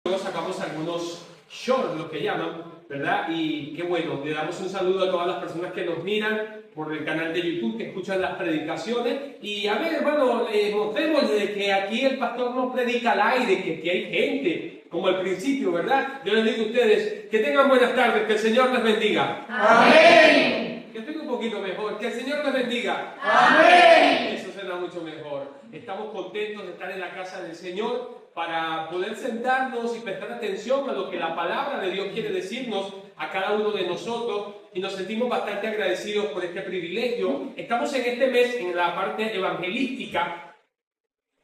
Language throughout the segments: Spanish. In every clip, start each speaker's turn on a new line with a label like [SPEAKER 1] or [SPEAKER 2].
[SPEAKER 1] Sacamos algunos shorts, lo que llaman, ¿verdad? Y qué bueno, le damos un saludo a todas las personas que nos miran por el canal de YouTube, que escuchan las predicaciones. Y a ver, hermano, mostremos de que aquí el pastor no predica al aire, que aquí hay gente, como al principio, ¿verdad? Yo les digo a ustedes, que tengan buenas tardes, que el Señor les bendiga.
[SPEAKER 2] Amén.
[SPEAKER 1] Que estoy un poquito mejor, que el Señor les bendiga.
[SPEAKER 2] Amén.
[SPEAKER 1] Eso será mucho mejor. Estamos contentos de estar en la casa del Señor para poder sentarnos y prestar atención a lo que la palabra de Dios quiere decirnos a cada uno de nosotros, y nos sentimos bastante agradecidos por este privilegio. Estamos en este mes en la parte evangelística.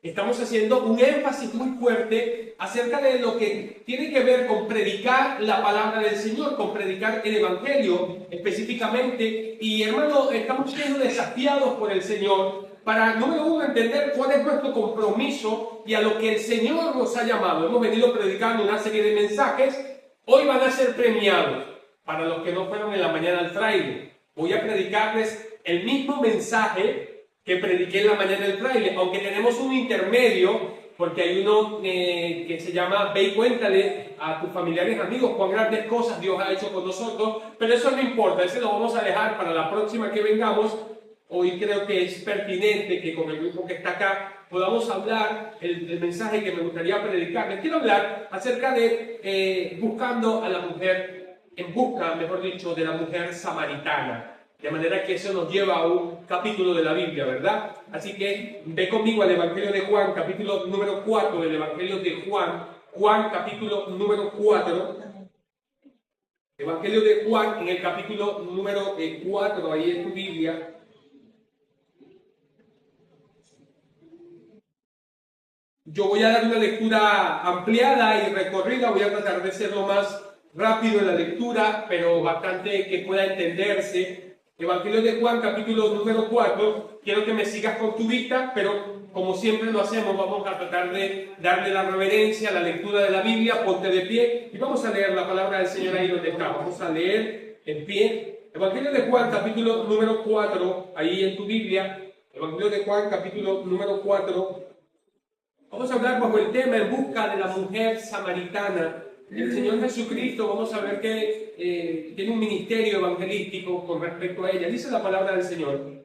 [SPEAKER 1] Estamos haciendo un énfasis muy fuerte acerca de lo que tiene que ver con predicar la palabra del Señor, con predicar el Evangelio específicamente. Y hermano, estamos siendo desafiados por el Señor para, número uno, entender cuál es nuestro compromiso y a lo que el Señor nos ha llamado. Hemos venido predicando una serie de mensajes. Hoy van a ser premiados para los que no fueron en la mañana al fraile. Voy a predicarles el mismo mensaje que prediqué en la mañana del fraile, aunque tenemos un intermedio, porque hay uno que se llama Ve y cuéntale a tus familiares y amigos cuán grandes cosas Dios ha hecho con nosotros, pero eso no importa, ese lo vamos a dejar para la próxima que vengamos. Hoy creo que es pertinente que con el grupo que está acá podamos hablar el mensaje que me gustaría predicar. Les quiero hablar acerca de buscando a la mujer, en busca, mejor dicho, de la mujer samaritana. De manera que eso nos lleva a un capítulo de la Biblia, ¿verdad? Así que ve conmigo al Evangelio de Juan, capítulo número 4 del Evangelio de Juan. Juan, capítulo número 4. Evangelio de Juan, en el capítulo número 4, ahí en tu Biblia. Yo voy a dar una lectura ampliada y recorrida, voy a tratar de ser lo más rápido en la lectura, pero bastante que pueda entenderse. Evangelio de Juan, capítulo número 4, quiero que me sigas con tu vista, pero como siempre lo hacemos, vamos a tratar de darle la reverencia a la lectura de la Biblia. Ponte de pie y vamos a leer la palabra del Señor ahí donde está. Vamos a leer en pie. Evangelio de Juan, capítulo número 4, ahí en tu Biblia. Evangelio de Juan, capítulo número 4. Vamos a hablar bajo el tema en busca de la mujer samaritana. El Señor Jesucristo, vamos a ver que tiene un ministerio evangelístico con respecto a ella. Dice la palabra del Señor: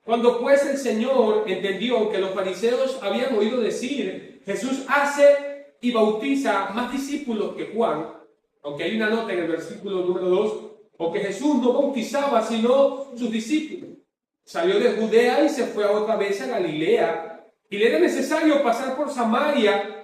[SPEAKER 1] cuando pues el Señor entendió que los fariseos habían oído decir, Jesús hace y bautiza más discípulos que Juan, aunque hay una nota en el versículo número 2, porque Jesús no bautizaba sino sus discípulos, salió de Judea y se fue otra vez a Galilea, y le era necesario pasar por Samaria.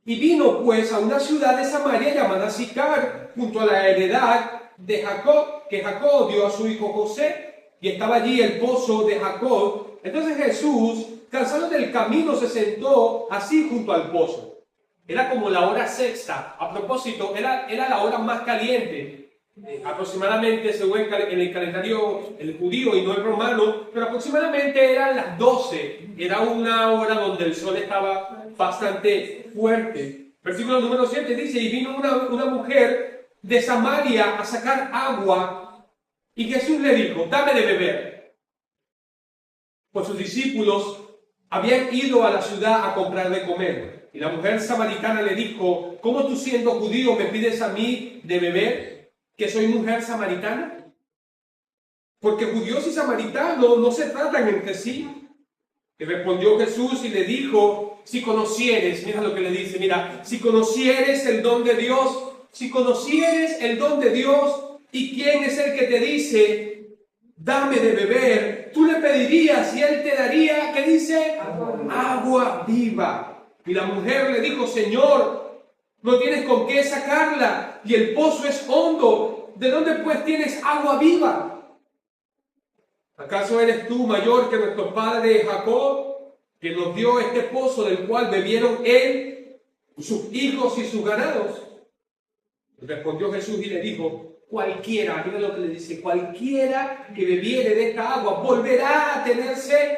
[SPEAKER 1] Y vino pues a una ciudad de Samaria llamada Sicar, junto a la heredad de Jacob, que Jacob dio a su hijo José, y estaba allí el pozo de Jacob. Entonces Jesús, cansado del camino, se sentó así junto al pozo. Era como la hora sexta. A propósito, era la hora más caliente. Aproximadamente, según en el calendario el judío y no el romano, pero aproximadamente eran las 12. Era una hora donde el sol estaba bastante fuerte. Versículo número 7 dice: y vino una mujer de Samaria a sacar agua, y Jesús le dijo: dame de beber. Pues sus discípulos habían ido a la ciudad a comprar de comer. Y la mujer samaritana le dijo: ¿cómo tú, siendo judío, me pides a mí de beber, que soy mujer samaritana? Porque judíos y samaritanos no se tratan entre sí. Y respondió Jesús y le dijo: si conocieres, mira lo que le dice, mira, si conocieres el don de Dios, si conocieres el don de Dios, y quién es el que te dice, dame de beber, tú le pedirías y él te daría, ¿qué dice? Agua viva. Y la mujer le dijo: Señor, no tienes con qué sacarla, y el pozo es hondo. ¿De dónde pues tienes agua viva? ¿Acaso eres tú mayor que nuestro padre Jacob, que nos dio este pozo del cual bebieron él, sus hijos y sus ganados? Respondió Jesús y le dijo: cualquiera, mira lo que le dice, cualquiera que bebiere de esta agua volverá a tener sed.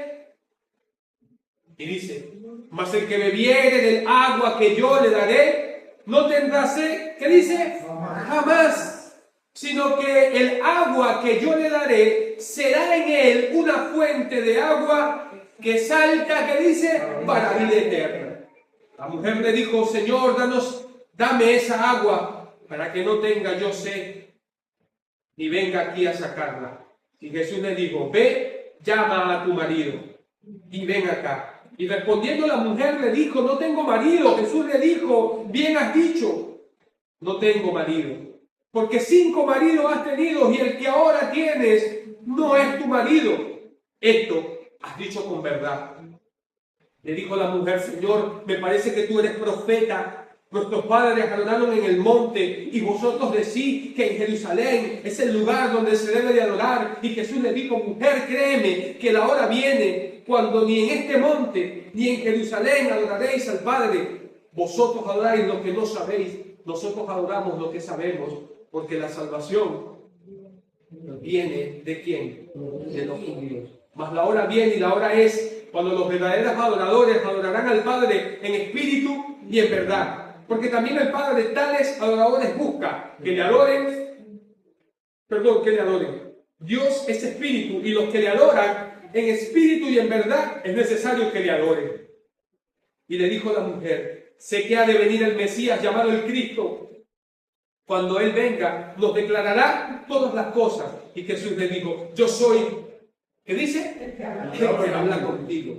[SPEAKER 1] Y dice: mas el que bebiere del agua que yo le daré, no tendrá sed, ¿qué dice? Jamás. Sino que el agua que yo le daré será en él una fuente de agua que salta, que dice, para vida eterna. La mujer le dijo, Señor, dame esa agua para que no tenga yo sed, ni venga aquí a sacarla. Y Jesús le dijo, ve, llama a tu marido y ven acá. Y respondiendo la mujer le dijo, no tengo marido. Jesús le dijo, bien has dicho, no tengo marido. Porque 5 maridos has tenido y el que ahora tienes no es tu marido. Esto has dicho con verdad. Le dijo la mujer, Señor, me parece que tú eres profeta. Nuestros padres adoraron en el monte y vosotros decís que en Jerusalén es el lugar donde se debe de adorar. Y Jesús le dijo, mujer, créeme que la hora viene cuando ni en este monte ni en Jerusalén adoraréis al Padre. Vosotros adoráis lo que no sabéis, nosotros adoramos lo que sabemos, porque la salvación viene ¿de quién? De los judíos. Mas la hora viene y la hora es cuando los verdaderos adoradores adorarán al Padre en espíritu y en verdad. Porque también el Padre de tales adoradores busca que le adoren. Dios es espíritu y los que le adoran en espíritu y en verdad es necesario que le adoren. Y le dijo la mujer, sé que ha de venir el Mesías llamado el Cristo. Cuando Él venga, nos declarará todas las cosas. Y Jesús le dijo, yo soy, ¿qué dice? El que habla contigo.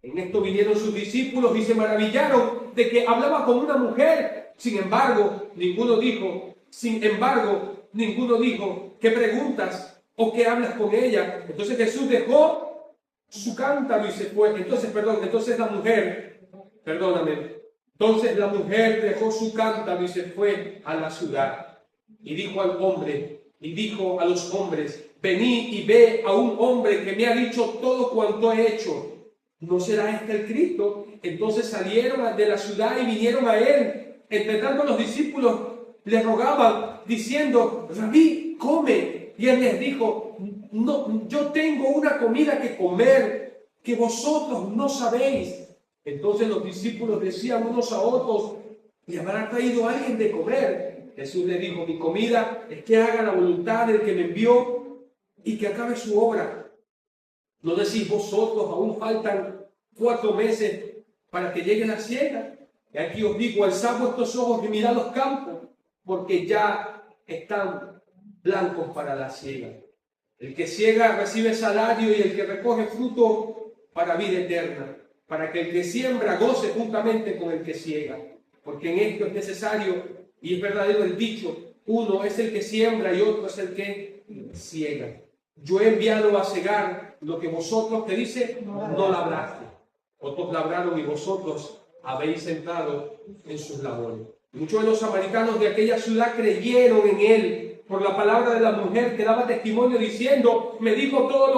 [SPEAKER 1] En esto vinieron sus discípulos y se maravillaron de que hablaba con una mujer. Sin embargo, ninguno dijo, ¿qué preguntas o qué hablas con ella? Entonces Jesús dejó su cántaro y se fue. Entonces la mujer dejó su cántaro y se fue a la ciudad. Y dijo a los hombres, venid y ve a un hombre que me ha dicho todo cuanto he hecho. ¿No será este el Cristo? Entonces salieron de la ciudad y vinieron a él. Entre tanto los discípulos le rogaban, diciendo, Rabí, come. Y él les dijo, no, yo tengo una comida que comer que vosotros no sabéis. Entonces los discípulos decían unos a otros, ¿le habrá traído alguien de comer? Jesús le dijo, mi comida es que haga la voluntad del que me envió y que acabe su obra. ¿No decís vosotros, aún faltan 4 meses para que llegue la siega? Y aquí os digo, alzad vuestros ojos y mirad los campos, porque ya están blancos para la siega. El que siega recibe salario y el que recoge fruto para vida eterna, para que el que siembra goce juntamente con el que siega. Porque en esto es necesario, y es verdadero el dicho, uno es el que siembra y otro es el que siega. Yo he enviado a cegar lo que vosotros, que dice, no labraste. Otros labraron y vosotros habéis entrado en sus labores. Muchos de los samaritanos de aquella ciudad creyeron en él por la palabra de la mujer que daba testimonio diciendo, me dijo todo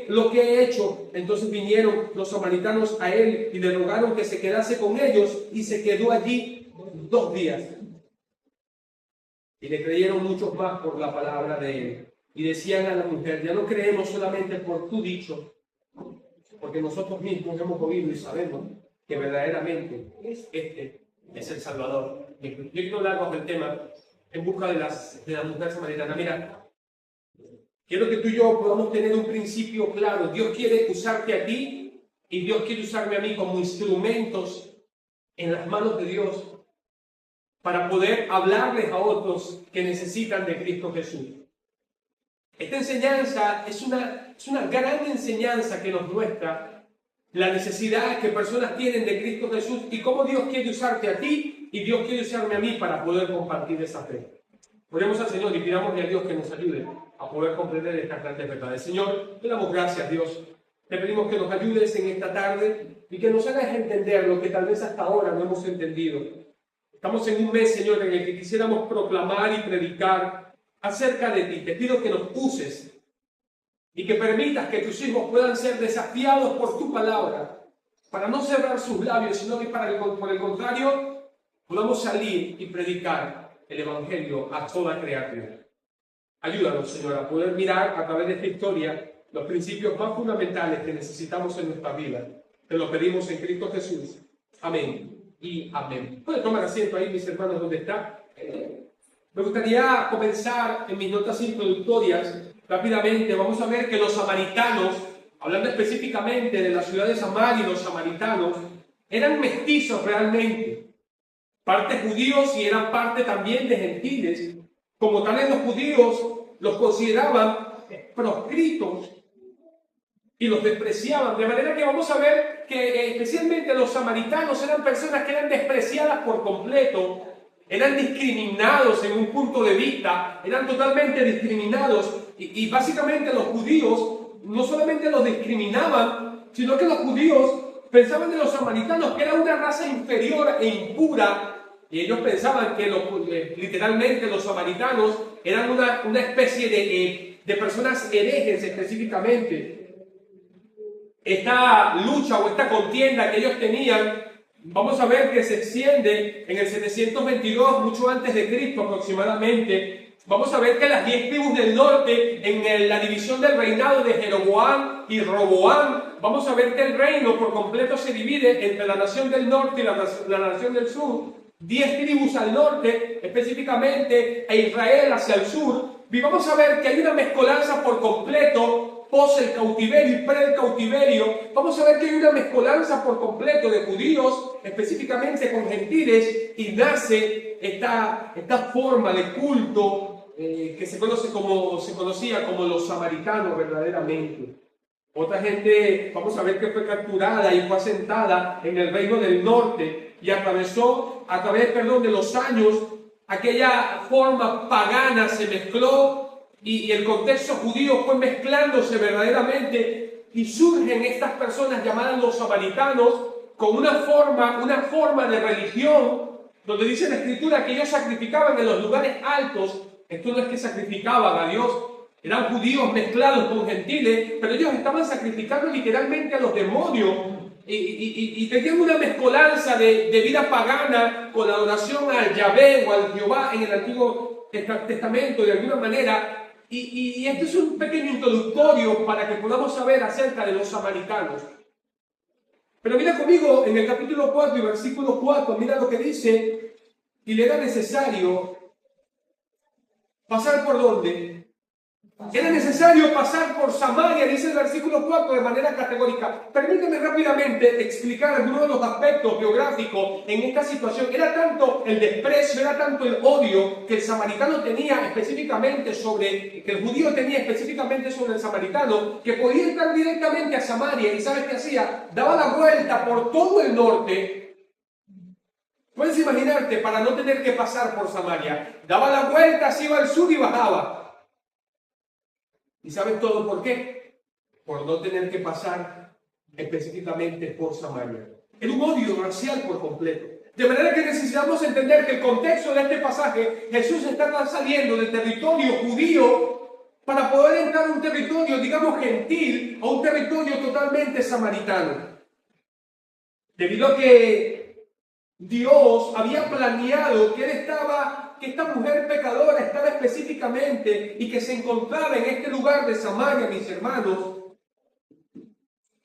[SPEAKER 1] lo que he hecho. Entonces vinieron los samaritanos a él y le rogaron que se quedase con ellos y se quedó allí 2 días. Y le creyeron muchos más por la palabra de él. Y decían a la mujer, ya no creemos solamente por tu dicho, porque nosotros mismos hemos oído y sabemos que verdaderamente este es el Salvador. Yo quiero hablar del tema en busca de la mujer samaritana. Mira, quiero que tú y yo podamos tener un principio claro. Dios quiere usarte a ti y Dios quiere usarme a mí como instrumentos en las manos de Dios para poder hablarles a otros que necesitan de Cristo Jesús. Esta enseñanza es una gran enseñanza que nos muestra la necesidad que personas tienen de Cristo Jesús y cómo Dios quiere usarte a ti y Dios quiere usarme a mí para poder compartir esa fe. Oremos al Señor y pidámosle a Dios que nos ayude a poder comprender estas grandes verdades. Señor, te damos gracias, Dios. Te pedimos que nos ayudes en esta tarde y que nos hagas entender lo que tal vez hasta ahora no hemos entendido. Estamos en un mes, Señor, en el que quisiéramos proclamar y predicar acerca de ti. Te pido que nos uses y que permitas que tus hijos puedan ser desafiados por tu palabra para no cerrar sus labios, sino que por el contrario podamos salir y predicar el Evangelio a toda criatura. Ayúdanos, Señor, a poder mirar a través de esta historia los principios más fundamentales que necesitamos en nuestra vida. Te lo pedimos en Cristo Jesús. Amén y amén. Pueden tomar asiento ahí, mis hermanos, donde está. Me gustaría comenzar en mis notas introductorias rápidamente. Vamos a ver que los samaritanos, hablando específicamente de la ciudad de Samaria y los samaritanos, eran mestizos realmente, parte judíos y eran parte también de gentiles. Como tales, los judíos los consideraban proscritos y los despreciaban, de manera que vamos a ver que especialmente los samaritanos eran personas que eran despreciadas por completo, eran discriminados en un punto de vista, eran totalmente discriminados y básicamente los judíos no solamente los discriminaban, sino que los judíos pensaban de los samaritanos que era una raza inferior e impura, y ellos pensaban que literalmente los samaritanos eran una especie de personas herejes específicamente. Esta lucha o esta contienda que ellos tenían, vamos a ver que se extiende en el 722, mucho antes de Cristo aproximadamente. Vamos a ver que las 10 tribus del norte, en la división del reinado de Jeroboam y Roboam, vamos a ver que el reino por completo se divide entre la nación del norte y la nación del sur. 10 tribus al norte, específicamente, e Israel hacia el sur. Y vamos a ver que hay una mezcolanza por completo, pos el cautiverio y pre el cautiverio. Vamos a ver que hay una mezcolanza por completo de judíos, específicamente con gentiles, y nace esta forma de culto que se conocía como los samaritanos verdaderamente. Otra gente, vamos a ver que fue capturada y fue asentada en el reino del norte y atravesó, a través de los años, aquella forma pagana se mezcló y el contexto judío fue mezclándose verdaderamente y surgen estas personas llamadas los samaritanos con una forma de religión donde dice la Escritura que ellos sacrificaban en los lugares altos. Esto no es que sacrificaban a Dios, eran judíos mezclados con gentiles, pero ellos estaban sacrificando literalmente a los demonios y tenían una mezcolanza de vida pagana con la adoración al Yahvé o al Jehová en el Antiguo Testamento de alguna manera. Y este es un pequeño introductorio para que podamos saber acerca de los samaritanos. Pero mira conmigo en el capítulo 4 y versículo 4, mira lo que dice: y le era necesario pasar por ¿dónde? Era necesario pasar por Samaria, dice el versículo 4 de manera categórica. Permíteme rápidamente explicar algunos de los aspectos geográficos en esta situación. Era tanto el desprecio, era tanto el odio que el samaritano tenía específicamente que el judío tenía específicamente sobre el samaritano, que podía entrar directamente a Samaria. ¿Y sabes qué hacía? Daba la vuelta por todo el norte. Puedes imaginarte, para no tener que pasar por Samaria. Daba la vuelta, se iba al sur y bajaba. ¿Y sabes todo por qué? Por no tener que pasar específicamente por Samaria. Era un odio racial por completo. De manera que necesitamos entender que el contexto de este pasaje, Jesús está saliendo del territorio judío para poder entrar a un territorio, digamos, gentil, a un territorio totalmente samaritano. Debido a que Dios había planeado que esta mujer pecadora estaba específicamente y que se encontraba en este lugar de Samaria, mis hermanos.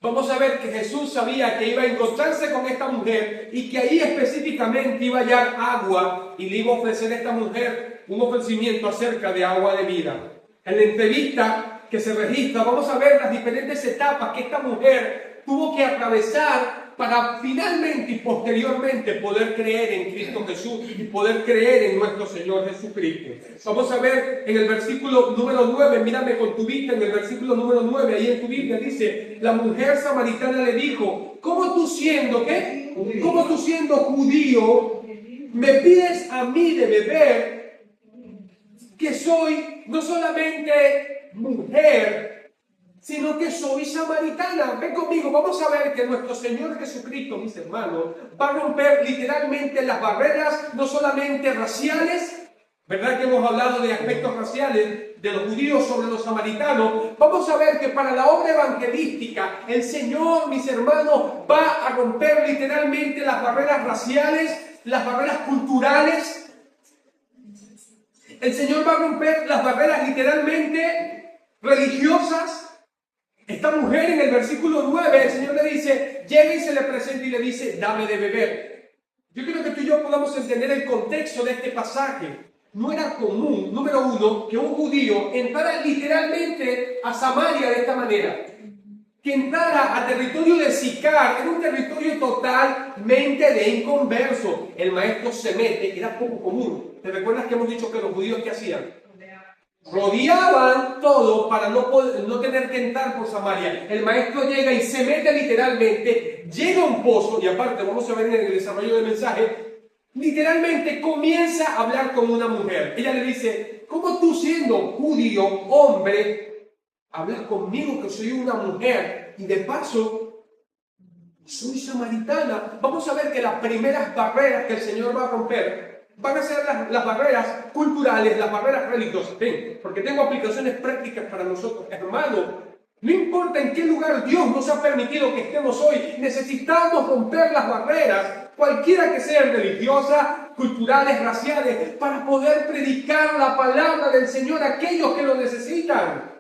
[SPEAKER 1] Vamos a ver que Jesús sabía que iba a encontrarse con esta mujer y que ahí específicamente iba a hallar agua y le iba a ofrecer a esta mujer un ofrecimiento acerca de agua de vida. En la entrevista que se registra, vamos a ver las diferentes etapas que esta mujer tuvo que atravesar para finalmente y posteriormente poder creer en Cristo Jesús y poder creer en nuestro Señor Jesucristo. Vamos a ver en el versículo número 9, mírame con tu vista, en el versículo número 9, ahí en tu Biblia dice: la mujer samaritana le dijo: ¿cómo tú siendo, qué? ¿Cómo tú siendo judío me pides a mí de beber, que soy no solamente mujer, sino que soy samaritana? Ven conmigo, vamos a ver que nuestro Señor Jesucristo, mis hermanos, va a romper literalmente las barreras, no solamente raciales, ¿verdad que hemos hablado de aspectos raciales de los judíos sobre los samaritanos? Vamos a ver que para la obra evangelística, el Señor, mis hermanos, va a romper literalmente las barreras raciales, las barreras culturales. El Señor va a romper las barreras literalmente religiosas. Esta mujer en el versículo 9, el Señor le dice, llega y se le presenta y le dice: dame de beber. Yo quiero que tú y yo podamos entender el contexto de este pasaje. No era común, número uno, que un judío entrara literalmente a Samaria de esta manera. que entrara a territorio de Sicar, era un territorio totalmente de inconverso. El maestro se mete, era poco común. ¿Te recuerdas que hemos dicho que los judíos qué hacían? Rodeaban todo para no tener que entrar por Samaria. El maestro llega y se mete literalmente, llega a un pozo, y aparte vamos a ver en el desarrollo del mensaje, literalmente comienza a hablar con una mujer. Ella le dice, ¿cómo tú siendo judío, hombre, hablas conmigo que soy una mujer y de paso soy samaritana? Vamos a ver que las primeras barreras que el Señor va a romper van a ser las barreras culturales, las barreras religiosas. Ven, porque tengo aplicaciones prácticas para nosotros, hermano. No importa en qué lugar Dios nos ha permitido que estemos hoy, necesitamos romper las barreras, cualquiera que sean religiosas, culturales, raciales, para poder predicar la palabra del Señor a aquellos que lo necesitan.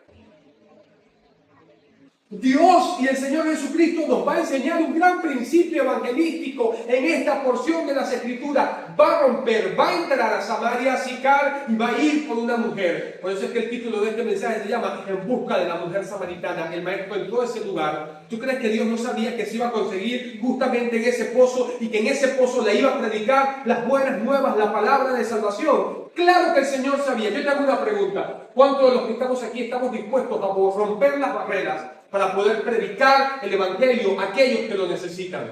[SPEAKER 1] Dios y el Señor Jesucristo nos va a enseñar un gran principio evangelístico en esta porción de las Escrituras. Va a romper, va a entrar a Samaria, a Sicar, y va a ir por una mujer. Por eso es que el título de este mensaje se llama En busca de la mujer samaritana. El maestro entró a ese lugar. ¿Tú crees que Dios no sabía que se iba a conseguir justamente en ese pozo y que en ese pozo le iba a predicar las buenas nuevas, la palabra de salvación? Claro que el Señor sabía. Yo te hago una pregunta. ¿Cuántos de los que estamos aquí estamos dispuestos a romper las barreras para poder predicar el Evangelio a aquellos que lo necesitan?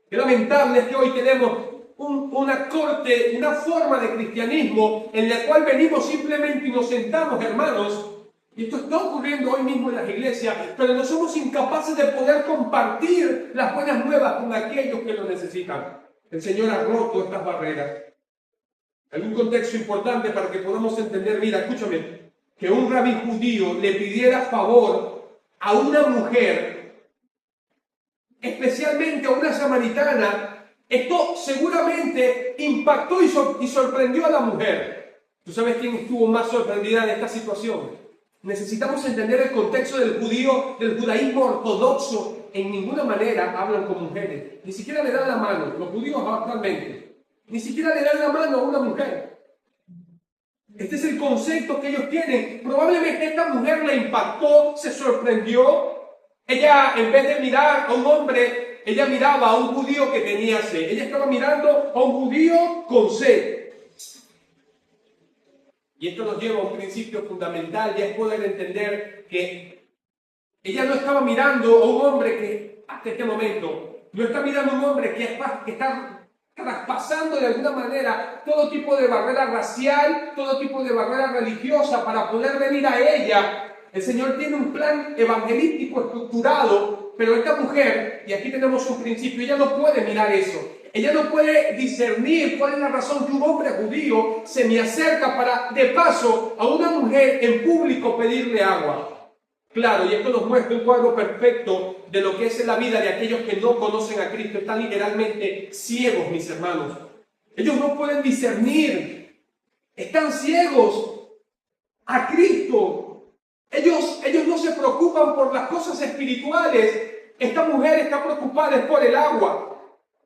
[SPEAKER 1] Qué lamentable es que hoy tenemos una corte, una forma de cristianismo en la cual venimos simplemente y nos sentamos, hermanos, y esto está ocurriendo hoy mismo en las iglesias, pero no somos incapaces de poder compartir las buenas nuevas con aquellos que lo necesitan. El Señor ha roto estas barreras. Hay un contexto importante para que podamos entender. Mira, escúchame, que un rabí judío le pidiera favor a una mujer, especialmente a una samaritana, esto seguramente impactó y sorprendió a la mujer. ¿Tú sabes quién estuvo más sorprendida de esta situación? Necesitamos entender el contexto del judaísmo ortodoxo. En ninguna manera hablan con mujeres, ni siquiera le dan la mano. Los judíos actualmente ni siquiera le dan la mano a una mujer. Este es el concepto que ellos tienen. Probablemente esta mujer le impactó, se sorprendió. Ella, en vez de mirar a un hombre, ella miraba a un judío que tenía sed. Ella estaba mirando a un judío con sed. Y esto nos lleva a un principio fundamental, y es poder entender que ella no estaba mirando a un hombre que, hasta este momento, no está mirando a un hombre que está traspasando de alguna manera todo tipo de barrera racial, todo tipo de barrera religiosa para poder venir a ella. El Señor tiene un plan evangelístico estructurado, pero esta mujer, y aquí tenemos un principio, ella no puede mirar eso. Ella no puede discernir cuál es la razón que un hombre judío se me acerca para, de paso, a una mujer en público pedirle agua. Claro, y esto nos muestra un cuadro perfecto de lo que es la vida de aquellos que no conocen a Cristo. Están literalmente ciegos, mis hermanos. Ellos no pueden discernir. Están ciegos a Cristo. Ellos no se preocupan por las cosas espirituales. Esta mujer está preocupada por el agua.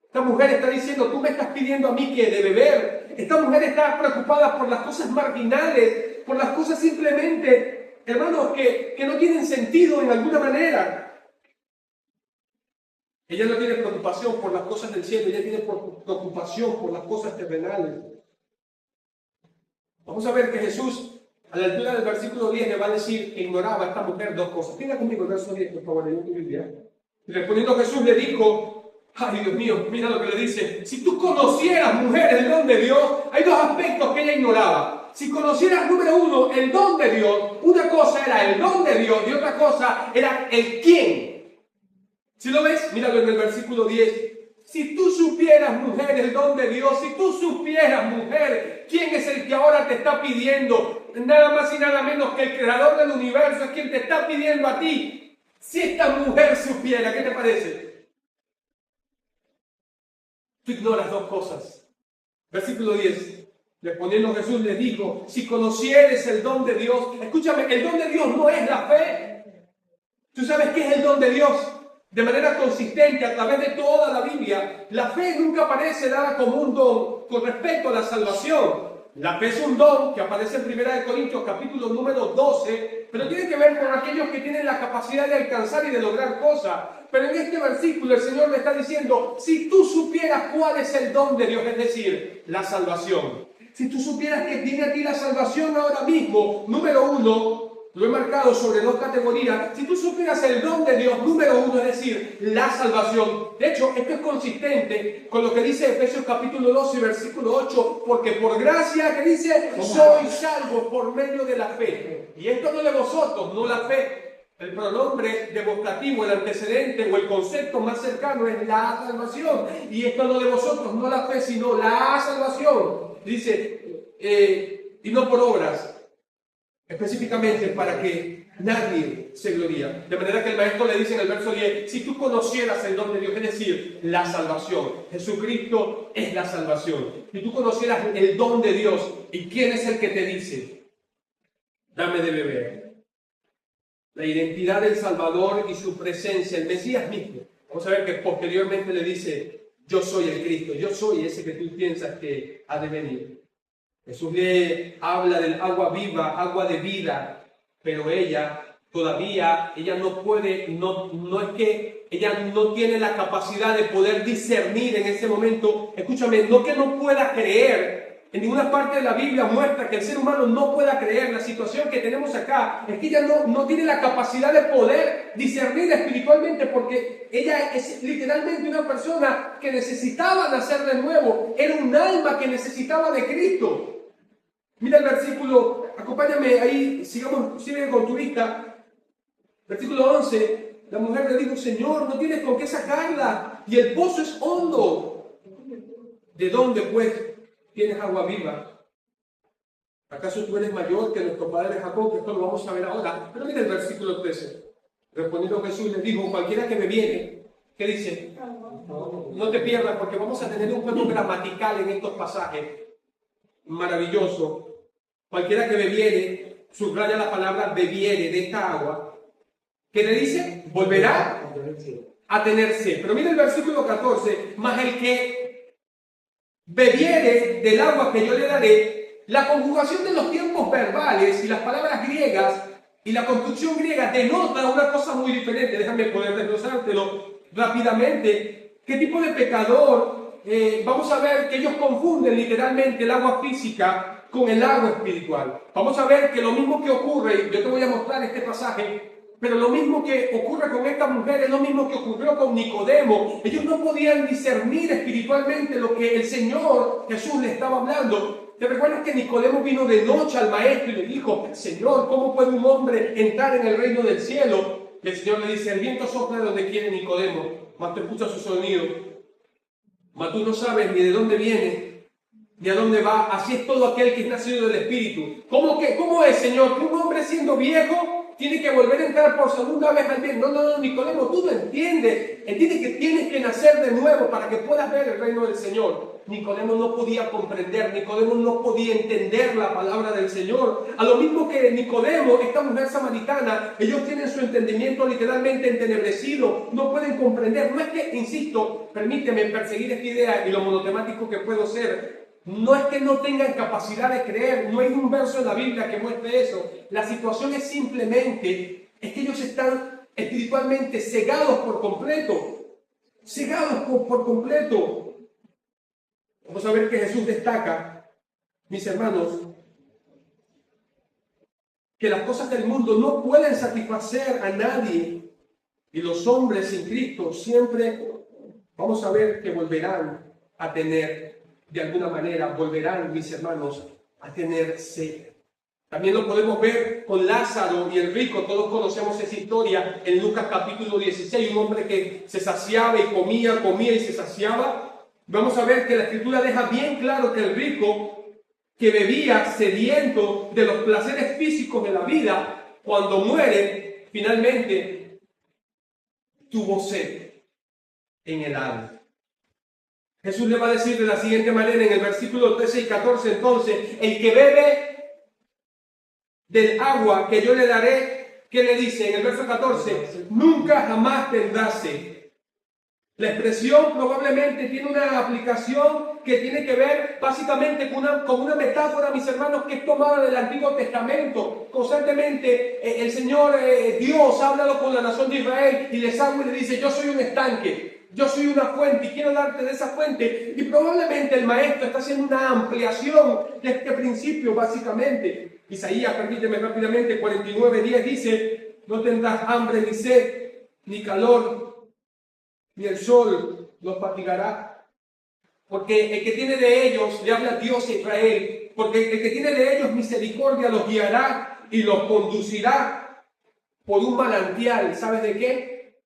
[SPEAKER 1] Esta mujer está diciendo, tú me estás pidiendo a mí que de beber. Esta mujer está preocupada por las cosas marginales, por las cosas simplemente, hermanos, que no tienen sentido en alguna manera. Ella no tiene preocupación por las cosas del cielo, ella tiene preocupación por las cosas terrenales. Vamos a ver que Jesús, a la altura del versículo 10, le va a decir que ignoraba a esta mujer dos cosas. Tenga conmigo el verso 10, por favor, en tu Biblia. Y respondiendo Jesús le dijo, ay, Dios mío, mira lo que le dice. Si tú conocieras, mujer, el don de Dios, hay dos aspectos que ella ignoraba. Si conocieras, número uno, el don de Dios, una cosa era el don de Dios y otra cosa era el quién. ¿Sí lo ves? Míralo en el versículo 10. Si tú supieras, mujer, el don de Dios, si tú supieras, mujer, quién es el que ahora te está pidiendo, nada más y nada menos que el creador del universo es quien te está pidiendo a ti. Si esta mujer supiera, ¿qué te parece? Tú ignoras dos cosas. Versículo 10. Respondiendo Jesús le dijo, si conocieres el don de Dios, escúchame, el don de Dios no es la fe. ¿Tú sabes qué es el don de Dios? De manera consistente a través de toda la Biblia, la fe nunca aparece dada como un don con respecto a la salvación. La fe es un don que aparece en 1 Corintios capítulo número 12, pero tiene que ver con aquellos que tienen la capacidad de alcanzar y de lograr cosas. Pero en este versículo el Señor le está diciendo, si tú supieras cuál es el don de Dios, es decir, la salvación. Si tú supieras que tiene a ti la salvación ahora mismo, número uno, lo he marcado sobre dos categorías. Si tú supieras el don de Dios, número uno, es decir, la salvación. De hecho, esto es consistente con lo que dice Efesios capítulo 12, versículo 8, porque por gracia, que dice, sois salvos por medio de la fe. Y esto no de vosotros, no la fe. El pronombre devocativo, el antecedente o el concepto más cercano es la salvación. Y esto no de vosotros, no la fe, sino la salvación. Dice, y no por obras, específicamente para que nadie se gloría. De manera que el maestro le dice en el verso 10, si tú conocieras el don de Dios, es decir, la salvación. Jesucristo es la salvación. Si tú conocieras el don de Dios, ¿y quién es el que te dice? Dame de beber. La identidad del Salvador y su presencia, el Mesías mismo. Vamos a ver que posteriormente le dice, yo soy el Cristo, yo soy ese que tú piensas que ha de venir. Jesús le habla del agua viva, agua de vida, pero ella no puede, no es que ella no tiene la capacidad de poder discernir en ese momento. Escúchame, no que no pueda creer. En ninguna parte de la Biblia muestra que el ser humano no pueda creer. La situación que tenemos acá es que ella no tiene la capacidad de poder discernir espiritualmente, porque ella es literalmente una persona que necesitaba nacer de nuevo. Era un alma que necesitaba de Cristo. Mira el versículo, acompáñame ahí, sigue con tu vista. Versículo 11, la mujer le dijo, Señor, no tienes con qué sacarla, y el pozo es hondo. ¿De dónde, pues, tienes agua viva? ¿Acaso tú eres mayor que nuestro padre Jacob? Que esto lo vamos a ver ahora. Pero mira el versículo 13. Respondiendo Jesús les dijo, cualquiera que bebiere, ¿qué dice? No te pierdas, porque vamos a tener un juego gramatical en estos pasajes. Maravilloso. Cualquiera que bebiere, subraya la palabra bebiere de esta agua. ¿Qué le dice? Volverá a tener sed. Pero mira el versículo 14. Mas el que bebiere del agua que yo le daré, la conjugación de los tiempos verbales y las palabras griegas y la construcción griega denota una cosa muy diferente. Déjame poder desglosártelo rápidamente. ¿Qué tipo de pecador? Vamos a ver que ellos confunden literalmente el agua física con el agua espiritual. Vamos a ver que lo mismo que ocurre, y yo te voy a mostrar este pasaje, pero lo mismo que ocurre con esta mujer es lo mismo que ocurrió con Nicodemo. Ellos no podían discernir espiritualmente lo que el Señor Jesús le estaba hablando. ¿Te recuerdas que Nicodemo vino de noche al maestro y le dijo, Señor, ¿cómo puede un hombre entrar en el reino del cielo? Y el Señor le dice, el viento sopla de donde quiere Nicodemo, mas tú escuchas su sonido, mas tú no sabes ni de dónde viene, ni a dónde va. Así es todo aquel que es nacido del Espíritu. ¿Cómo es, Señor? Que un hombre siendo viejo tiene que volver a entrar por segunda vez al bien. No, Nicodemo, tú no entiendes. Entiende que tienes que nacer de nuevo para que puedas ver el reino del Señor. Nicodemo no podía comprender, Nicodemo no podía entender la palabra del Señor. A lo mismo que Nicodemo, esta mujer samaritana, ellos tienen su entendimiento literalmente entenebrecido, no pueden comprender. No es que, insisto, permíteme perseguir esta idea y lo monotemático que puedo ser. No es que no tengan capacidad de creer, no hay un verso en la Biblia que muestre eso. La situación es simplemente, es que ellos están espiritualmente cegados por completo. Cegados por completo. Vamos a ver que Jesús destaca, mis hermanos, que las cosas del mundo no pueden satisfacer a nadie. Y los hombres sin Cristo siempre, vamos a ver que volverán a tener, de alguna manera, volverán, mis hermanos, a tener sed. También lo podemos ver con Lázaro y el rico. Todos conocemos esa historia en Lucas capítulo 16. Un hombre que se saciaba y comía y se saciaba. Vamos a ver que la Escritura deja bien claro que el rico que bebía sediento de los placeres físicos de la vida, cuando muere, finalmente tuvo sed en el alma. Jesús le va a decir de la siguiente manera en el versículo 13 y 14, entonces, el que bebe del agua que yo le daré, ¿qué le dice? En el verso 14, nunca jamás tendrá sed. La expresión probablemente tiene una aplicación que tiene que ver básicamente con una metáfora, mis hermanos, que es tomada del Antiguo Testamento. Constantemente el Señor, Dios, ha hablado con la nación de Israel y les habla y le dice: yo soy un estanque, yo soy una fuente y quiero darte de esa fuente. Y probablemente el maestro está haciendo una ampliación de este principio básicamente. Isaías, permíteme rápidamente, 49:10 dice: no tendrás hambre ni sed, ni calor, ni el sol los fatigará. Porque el que tiene de ellos, le habla Dios a Israel, porque el que tiene de ellos misericordia los guiará y los conducirá por un manantial. ¿Sabes de qué?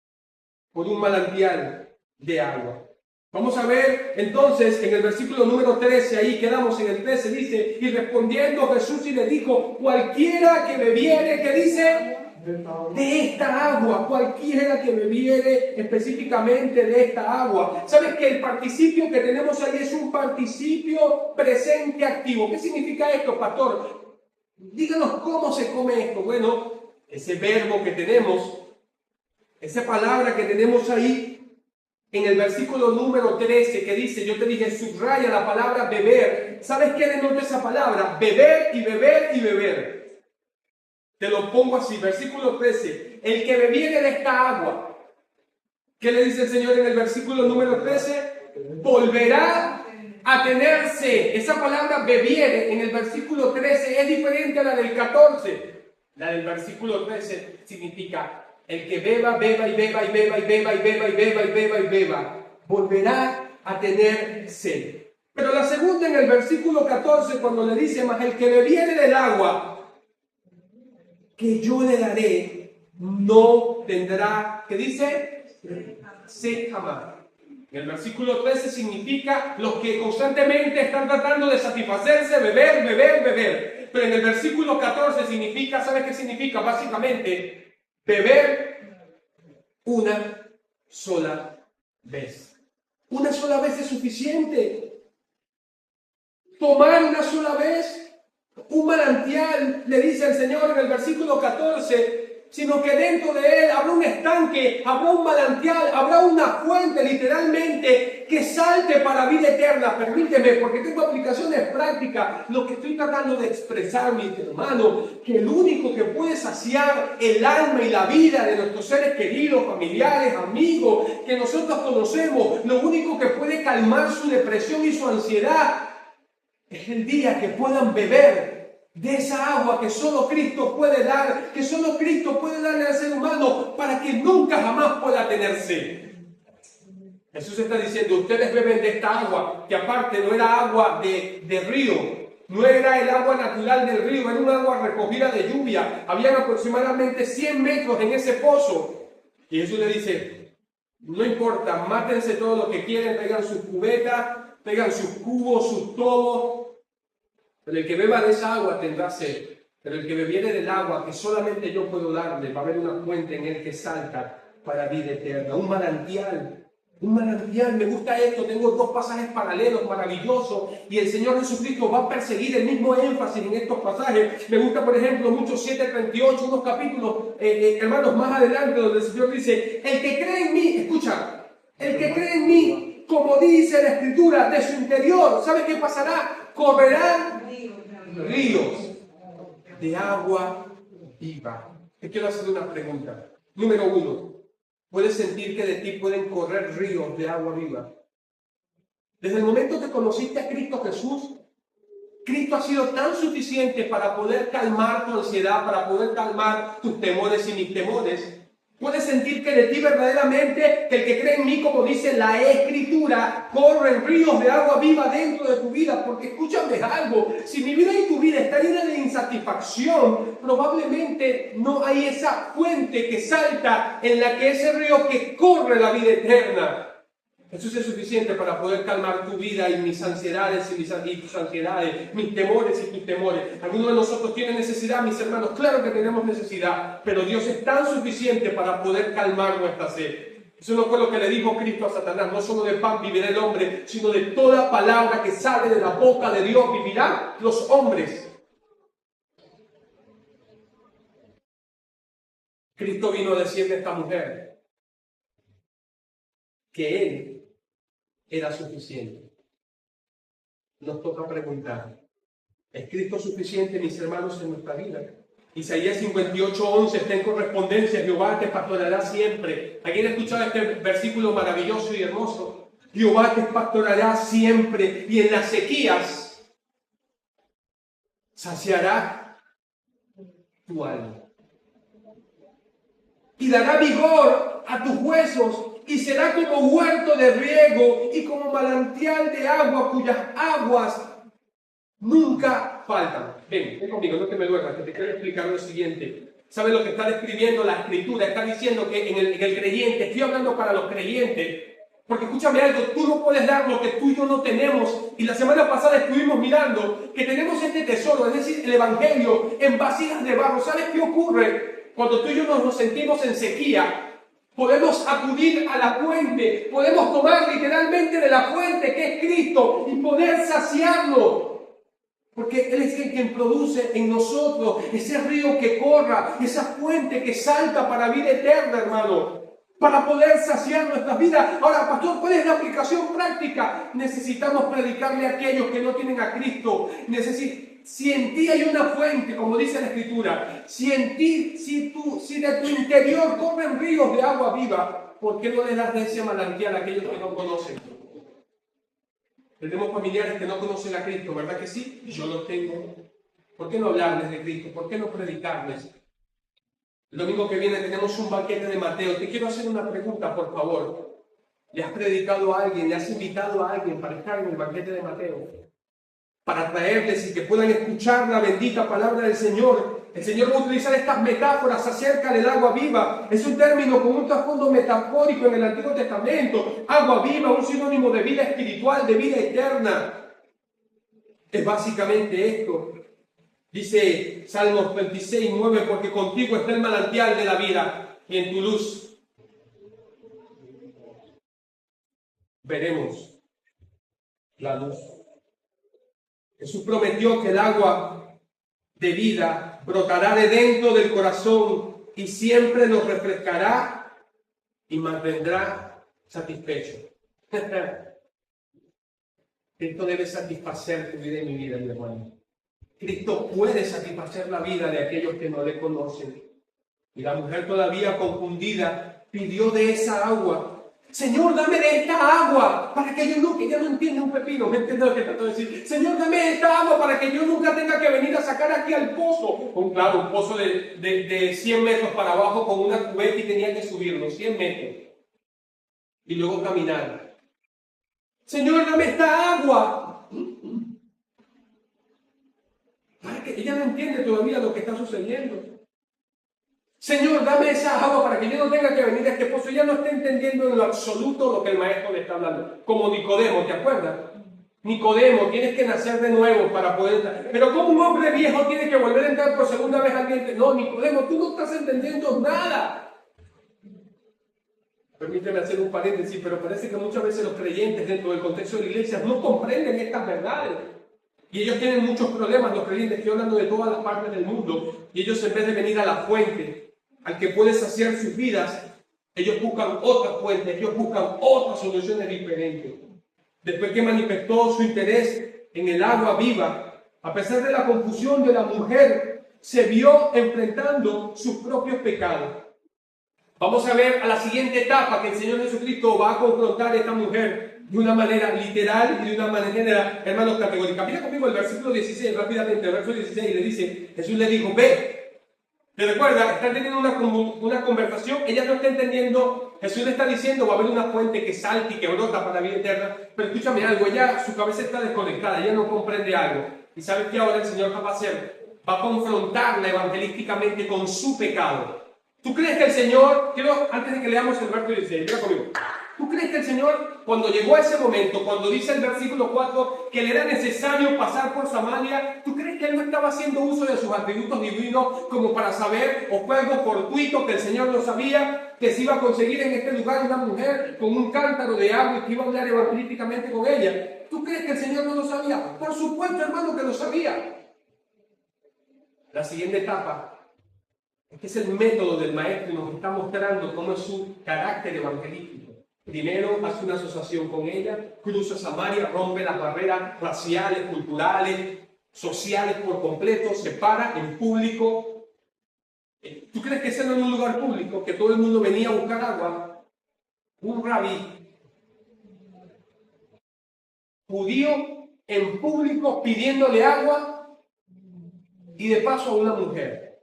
[SPEAKER 1] Por un manantial de agua. Vamos a ver entonces en el versículo número 13, ahí quedamos en el 13, dice: y respondiendo Jesús y le dijo: cualquiera que bebiere, ¿qué dice? De esta agua, cualquiera que bebiere específicamente de esta agua. ¿Sabes que el participio que tenemos ahí es un participio presente activo? ¿Qué significa esto, pastor? Díganos cómo se come esto. Bueno, ese verbo que tenemos, esa palabra que tenemos ahí en el versículo número 13 que dice, yo te dije, subraya la palabra beber. ¿Sabes qué denota esa palabra? Beber y beber y beber. Te lo pongo así, versículo 13. El que bebiere de esta agua, ¿qué le dice el Señor en el versículo número 13? Volverá a tener sed. Esa palabra bebiere en el versículo 13 es diferente a la del 14. La del versículo 13 significa: el que beba, beba y beba y beba y beba y beba y beba y beba y beba, volverá a tener sed. Pero la segunda en el versículo 14, cuando le dice: mas el que bebiere del agua que yo le daré, no tendrá, ¿qué dice? Sed jamás. En el versículo 13 significa los que constantemente están tratando de satisfacerse, beber, beber, beber. Pero en el versículo 14 significa, ¿sabes qué significa? Básicamente, beber una sola vez. Una sola vez es suficiente. Tomar una sola vez. Un manantial, le dice el Señor en el versículo 14, sino que dentro de él habrá un estanque, habrá un manantial, habrá una fuente literalmente que salte para vida eterna. Permíteme, porque tengo aplicaciones prácticas, lo que estoy tratando de expresar, mis hermanos, que el único que puede saciar el alma y la vida de nuestros seres queridos, familiares, amigos, que nosotros conocemos, lo único que puede calmar su depresión y su ansiedad, es el día que puedan beber de esa agua que solo Cristo puede dar, que solo Cristo puede darle al ser humano para que nunca jamás pueda tener sed. Jesús está diciendo: ustedes beben de esta agua, que aparte no era agua de río, no era el agua natural del río, era un agua recogida de lluvia. Habían aproximadamente 100 metros en ese pozo. Y Jesús le dice: no importa, mátense todo lo que quieren, traigan sus cubetas, traigan sus cubos, sus tobos, pero el que beba de esa agua tendrá sed. Pero el que bebiere del agua que solamente yo puedo darle, va a haber una fuente en él que salta para vida eterna. Un manantial. Un manantial. Me gusta esto. Tengo dos pasajes paralelos maravillosos. Y el Señor Jesucristo va a perseguir el mismo énfasis en estos pasajes. Me gusta, por ejemplo, mucho 7:38, unos capítulos, hermanos, más adelante, donde el Señor dice: el que cree en mí, escucha, el que cree en mí, como dice la Escritura, de su interior, ¿sabe qué pasará? Correrán ríos de agua viva. Te quiero hacer una pregunta. Número 1. ¿Puedes sentir que de ti pueden correr ríos de agua viva? Desde el momento que conociste a Cristo Jesús, Cristo ha sido tan suficiente para poder calmar tu ansiedad, para poder calmar tus temores y mis temores. Puedes sentir que de ti verdaderamente, que el que cree en mí, como dice la Escritura, corren ríos de agua viva dentro de tu vida. Porque escúchame algo, si mi vida y tu vida está llena de insatisfacción, probablemente no hay esa fuente que salta en la que ese río que corre la vida eterna. Jesús es suficiente para poder calmar tu vida y mis ansiedades y tus ansiedades, mis temores y tus temores. ¿Alguno de nosotros tiene necesidad, mis hermanos? Claro que tenemos necesidad, pero Dios es tan suficiente para poder calmar nuestra sed. Eso no fue lo que le dijo Cristo a Satanás: no solo de pan vivirá el hombre, sino de toda palabra que sale de la boca de Dios vivirán los hombres. Cristo vino a decirle a esta mujer que Él era suficiente. Nos toca preguntar, ¿es Cristo suficiente, mis hermanos, en nuestra vida? Isaías 58:11 está en correspondencia. Jehová te pastoreará siempre. ¿Alguien ha escuchado este versículo maravilloso y hermoso? Jehová te pastoreará siempre, y en las sequías saciará tu alma. Y dará vigor a tus huesos, y será como huerto de riego y como manantial de agua cuyas aguas nunca faltan. Ven conmigo, no te me duermas, que te quiero explicar lo siguiente. ¿Sabes lo que está describiendo la Escritura? Está diciendo que en el creyente, estoy hablando para los creyentes, porque escúchame algo, tú no puedes dar lo que tú y yo no tenemos. Y la semana pasada estuvimos mirando que tenemos este tesoro, es decir, el Evangelio, en vasijas de barro. ¿Sabes qué ocurre? Cuando tú y yo nos sentimos en sequía, podemos acudir a la fuente, podemos tomar literalmente de la fuente que es Cristo y poder saciarlo. Porque Él es el quien produce en nosotros ese río que corra, esa fuente que salta para vida eterna, hermano. Para poder saciar nuestras vidas. Ahora, pastor, ¿cuál es la aplicación práctica? Necesitamos predicarle a aquellos que no tienen a Cristo. Si en ti hay una fuente, como dice la Escritura, si de tu interior corren ríos de agua viva, ¿por qué no le das de ese manantial a aquellos que no conocen? Tenemos familiares que no conocen a Cristo, ¿verdad que sí? Yo los tengo. ¿Por qué no hablarles de Cristo? ¿Por qué no predicarles? El domingo que viene tenemos un banquete de Mateo. Te quiero hacer una pregunta, por favor. ¿Le has predicado a alguien, le has invitado a alguien para estar en el banquete de Mateo? Para traerles y que puedan escuchar la bendita palabra del Señor. El Señor va a utilizar estas metáforas acerca del agua viva. Es un término con un trasfondo metafórico en el Antiguo Testamento. Agua viva, un sinónimo de vida espiritual, de vida eterna. Es básicamente esto. Dice Salmos 26:9, porque contigo está el manantial de la vida y en tu luz veremos la luz. Jesús prometió que el agua de vida brotará de dentro del corazón y siempre nos refrescará y mantendrá satisfecho. Esto debe satisfacer tu vida y mi vida, mi hermano. Cristo puede satisfacer la vida de aquellos que no le conocen. Y la mujer, todavía confundida, pidió de esa agua. Señor, dame de esta agua para que yo nunca, ya no entiende un pepino, ¿me entiendes lo que trato de decir? Señor, dame de esta agua para que yo nunca tenga que venir a sacar aquí al pozo. Un pozo de 100 metros para abajo con una cubeta y tenía que subirlo, 100 metros. Y luego caminar. Señor, dame esta agua. Ella no entiende todavía lo que está sucediendo. Señor, dame esa agua para que yo no tenga que venir a este pozo. Ella no está entendiendo en lo absoluto lo que el maestro le está hablando. Como Nicodemo, ¿te acuerdas? Nicodemo, tienes que nacer de nuevo para poder entrar. Pero como un hombre viejo tiene que volver a entrar por segunda vez al vientre. No, Nicodemo, tú no estás entendiendo nada. Permíteme hacer un paréntesis, pero parece que muchas veces los creyentes dentro del contexto de la iglesia no comprenden estas verdades. Y ellos tienen muchos problemas, los creyentes, estoy hablando de todas las partes del mundo, y ellos en vez de venir a la fuente, al que puede saciar sus vidas, ellos buscan otra fuente, ellos buscan otras soluciones diferentes. Después que manifestó su interés en el agua viva, a pesar de la confusión de la mujer, se vio enfrentando sus propios pecados. Vamos a ver a la siguiente etapa que el Señor Jesucristo va a confrontar a esta mujer de una manera literal y de una manera, hermanos, categórica. Mira conmigo el versículo 16, rápidamente, el versículo 16, le dice, Jesús le dijo, ve. ¿Te recuerda? Están teniendo una conversación, ella no está entendiendo, Jesús le está diciendo, va a haber una fuente que salta y que brota para la vida eterna, pero escúchame algo, ella, su cabeza está desconectada, ella no comprende algo. ¿Y sabes qué ahora el Señor va a hacer? Va a confrontarla evangelísticamente con su pecado. ¿Tú crees que el Señor, antes de que leamos el versículo 16, mira conmigo, ¿tú crees que el Señor, cuando llegó a ese momento, cuando dice el versículo 4, que le era necesario pasar por Samaria, ¿tú crees que Él no estaba haciendo uso de sus atributos divinos como para saber, o fue algo fortuito que el Señor no sabía, que se iba a conseguir en este lugar una mujer con un cántaro de agua y que iba a hablar evangelísticamente con ella? ¿Tú crees que el Señor no lo sabía? Por supuesto, hermano, que lo sabía. La siguiente etapa es que es el método del maestro y nos está mostrando cómo es su carácter evangelístico. Primero hace una asociación con ella, cruza Samaria, rompe las barreras raciales, culturales, sociales por completo, se para en público. ¿Tú crees que ese no es un lugar público? Que todo el mundo venía a buscar agua. Un rabí judío en público pidiéndole agua y de paso a una mujer.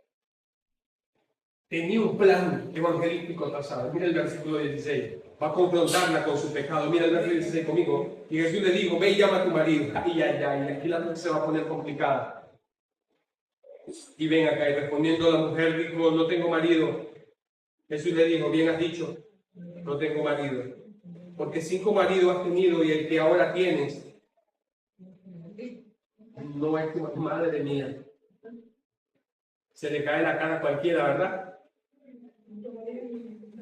[SPEAKER 1] Tenía un plan evangelístico trazado. Mira el versículo 16. Va a confrontarla con su pecado. Mira el versículo 16 conmigo. Y Jesús le dijo, ve y llama a tu marido. Y aquí la cosa se va a poner complicada. Y ven acá, y respondiendo la mujer dijo, no tengo marido. Jesús le dijo, bien has dicho, no tengo marido. Porque 5 maridos has tenido y el que ahora tienes no es tu madre mía. Se le cae la cara a cualquiera, ¿verdad?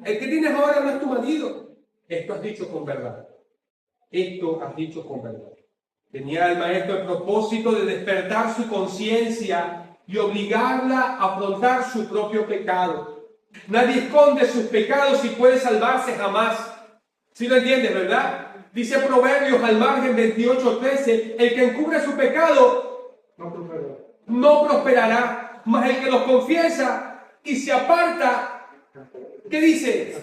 [SPEAKER 1] El que tienes ahora no es tu marido. Esto has dicho con verdad. Esto has dicho con verdad. Tenía el maestro el propósito de despertar su conciencia y obligarla a afrontar su propio pecado. Nadie esconde sus pecados y puede salvarse jamás. ¿Sí lo entiendes, verdad? Dice Proverbios al margen 28:13, el que encubre su pecado no prosperará, mas el que los confiesa y se aparta, ¿qué dice?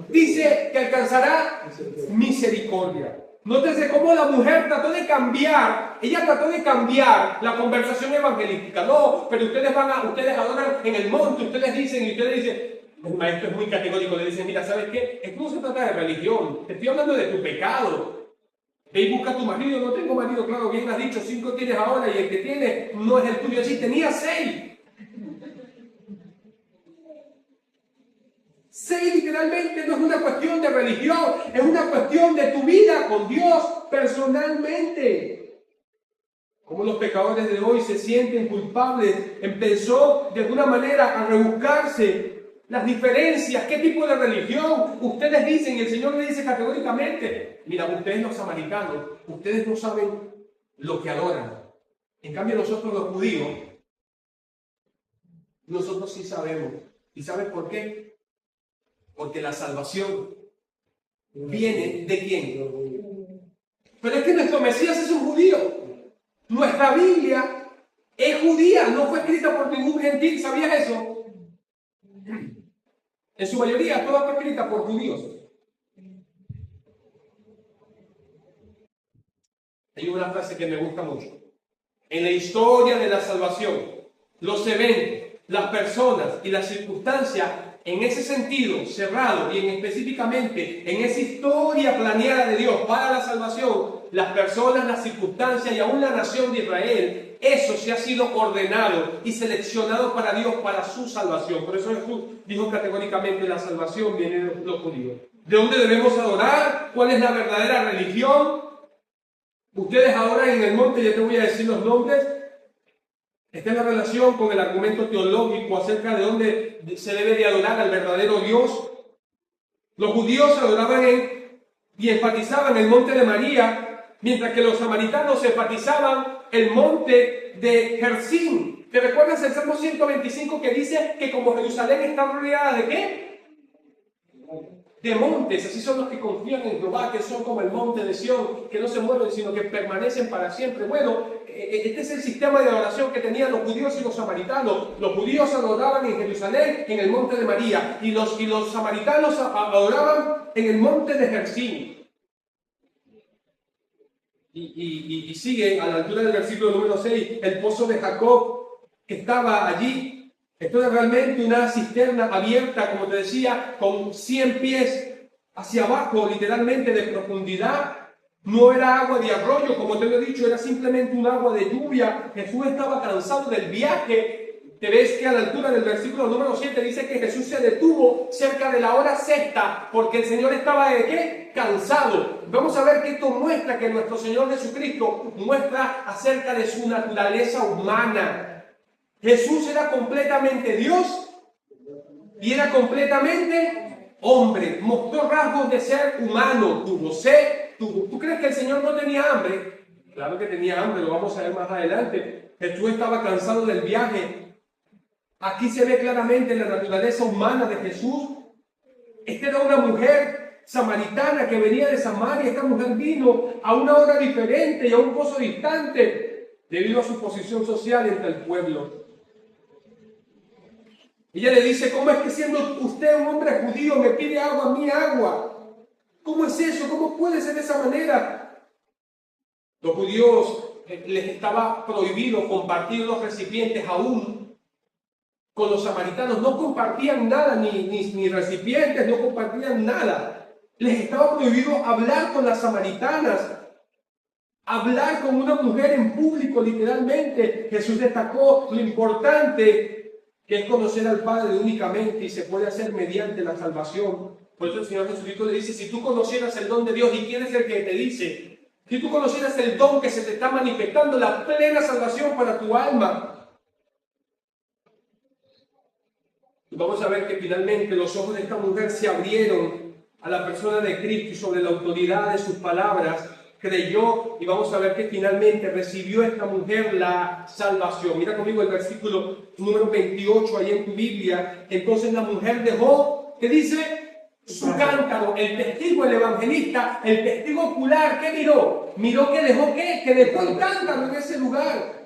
[SPEAKER 1] Dice que alcanzará misericordia. Nótese cómo la mujer trató de cambiar, ella trató de cambiar la conversación evangelística. No, pero ustedes adoran en el monte, ustedes dicen, el maestro es muy categórico, le dice, mira, ¿sabes qué? Esto no se trata de religión, te estoy hablando de tu pecado. Ve y busca a tu marido, no tengo marido, claro, bien has dicho, 5 tienes ahora y el que tienes no es el tuyo, sí, tenía 6. 6 literalmente no es una cuestión de religión, es una cuestión de tu vida con Dios personalmente. Como los pecadores de hoy se sienten culpables, empezó de alguna manera a rebuscarse las diferencias, qué tipo de religión ustedes dicen, y el Señor le dice categóricamente, mira, ustedes los samaritanos, ustedes no saben lo que adoran. En cambio nosotros los judíos, nosotros sí sabemos. ¿Y saben por qué? Porque la salvación viene ¿de quién? Pero es que nuestro Mesías es un judío. Nuestra Biblia es judía, no fue escrita por ningún gentil, ¿sabías eso? En su mayoría, toda fue escrita por judíos. Hay una frase que me gusta mucho. En la historia de la salvación, los eventos, las personas y las circunstancias, en ese sentido cerrado y específicamente en esa historia planeada de Dios para la salvación, las personas, las circunstancias y aún la nación de Israel, eso se ha sido ordenado y seleccionado para Dios, para su salvación. Por eso Jesús dijo categóricamente, la salvación viene de los judíos. ¿De dónde debemos adorar? ¿Cuál es la verdadera religión? Ustedes adoran en el monte, ya te voy a decir los nombres. Esta es la relación con el argumento teológico acerca de dónde se debe de adorar al verdadero Dios. Los judíos adoraban y enfatizaban el monte de María, mientras que los samaritanos enfatizaban el monte de Gerizim. ¿Te recuerdas el Salmo 125 que dice que como Jerusalén está rodeada de qué? De montes, así son los que confían en Jehová, que son como el monte de Sión, que no se mueven, sino que permanecen para siempre. Bueno, este es el sistema de adoración que tenían los judíos y los samaritanos. Los judíos adoraban en Jerusalén, en el monte de María, y los samaritanos adoraban en el monte de Gerizim. Y sigue a la altura del versículo número 6, el pozo de Jacob, que estaba allí. Esto es realmente una cisterna abierta, como te decía, con 100 pies hacia abajo, literalmente de profundidad. No era agua de arroyo, como te lo he dicho, era simplemente un agua de lluvia. Jesús estaba cansado del viaje. Te ves que a la altura del versículo número 7 dice que Jesús se detuvo cerca de la hora sexta, porque el Señor estaba ¿de qué? Cansado. Vamos a ver que esto muestra que nuestro Señor Jesucristo muestra acerca de su naturaleza humana. Jesús era completamente Dios y era completamente hombre. Mostró rasgos de ser humano. Tuvo sed. ¿Tú crees que el Señor no tenía hambre? Claro que tenía hambre, lo vamos a ver más adelante. Jesús estaba cansado del viaje. Aquí se ve claramente la naturaleza humana de Jesús. Esta era una mujer samaritana que venía de Samaria. Esta mujer vino a una hora diferente y a un pozo distante debido a su posición social entre el pueblo. Ella le dice: ¿cómo es que siendo usted un hombre judío me pide agua a mí, agua? ¿Cómo es eso? ¿Cómo puede ser de esa manera? Los judíos les estaba prohibido compartir los recipientes aún con los samaritanos. No compartían nada, ni recipientes, no compartían nada. Les estaba prohibido hablar con las samaritanas, hablar con una mujer en público, literalmente. Jesús destacó lo importante que es conocer al Padre únicamente, y se puede hacer mediante la salvación. Por eso el Señor Jesucristo le dice: si tú conocieras el don de Dios, ¿y quién es el que te dice? Si tú conocieras el don que se te está manifestando, la plena salvación para tu alma. Y vamos a ver que finalmente los ojos de esta mujer se abrieron a la persona de Cristo y sobre la autoridad de sus palabras creyó, y vamos a ver que finalmente recibió esta mujer la salvación. Mira conmigo el versículo número 28 ahí en tu Biblia. Entonces la mujer dejó, ¿qué dice? Su cántaro. El testigo, el evangelista, el testigo ocular, ¿qué miró? Miró que dejó, ¿qué? Que dejó el cántaro en ese lugar.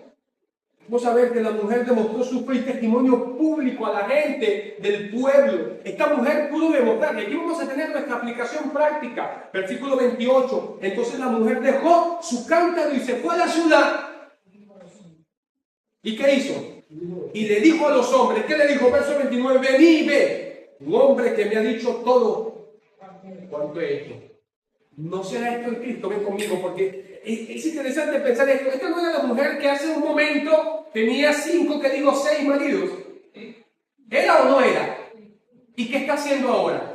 [SPEAKER 1] Vamos a ver que la mujer demostró su fe y testimonio público a la gente del pueblo. Esta mujer pudo demostrar, y aquí vamos a tener nuestra aplicación práctica. Versículo 28. Entonces la mujer dejó su cántaro y se fue a la ciudad. ¿Y qué hizo? Y le dijo a los hombres, ¿qué le dijo? Verso 29, vení y ve. Un hombre que me ha dicho todo cuanto he hecho. ¿No será esto el Cristo? Ven conmigo, porque es interesante pensar esto. Esta no era la mujer que hace un momento tenía 6 maridos. ¿Era o no era? ¿Y qué está haciendo ahora?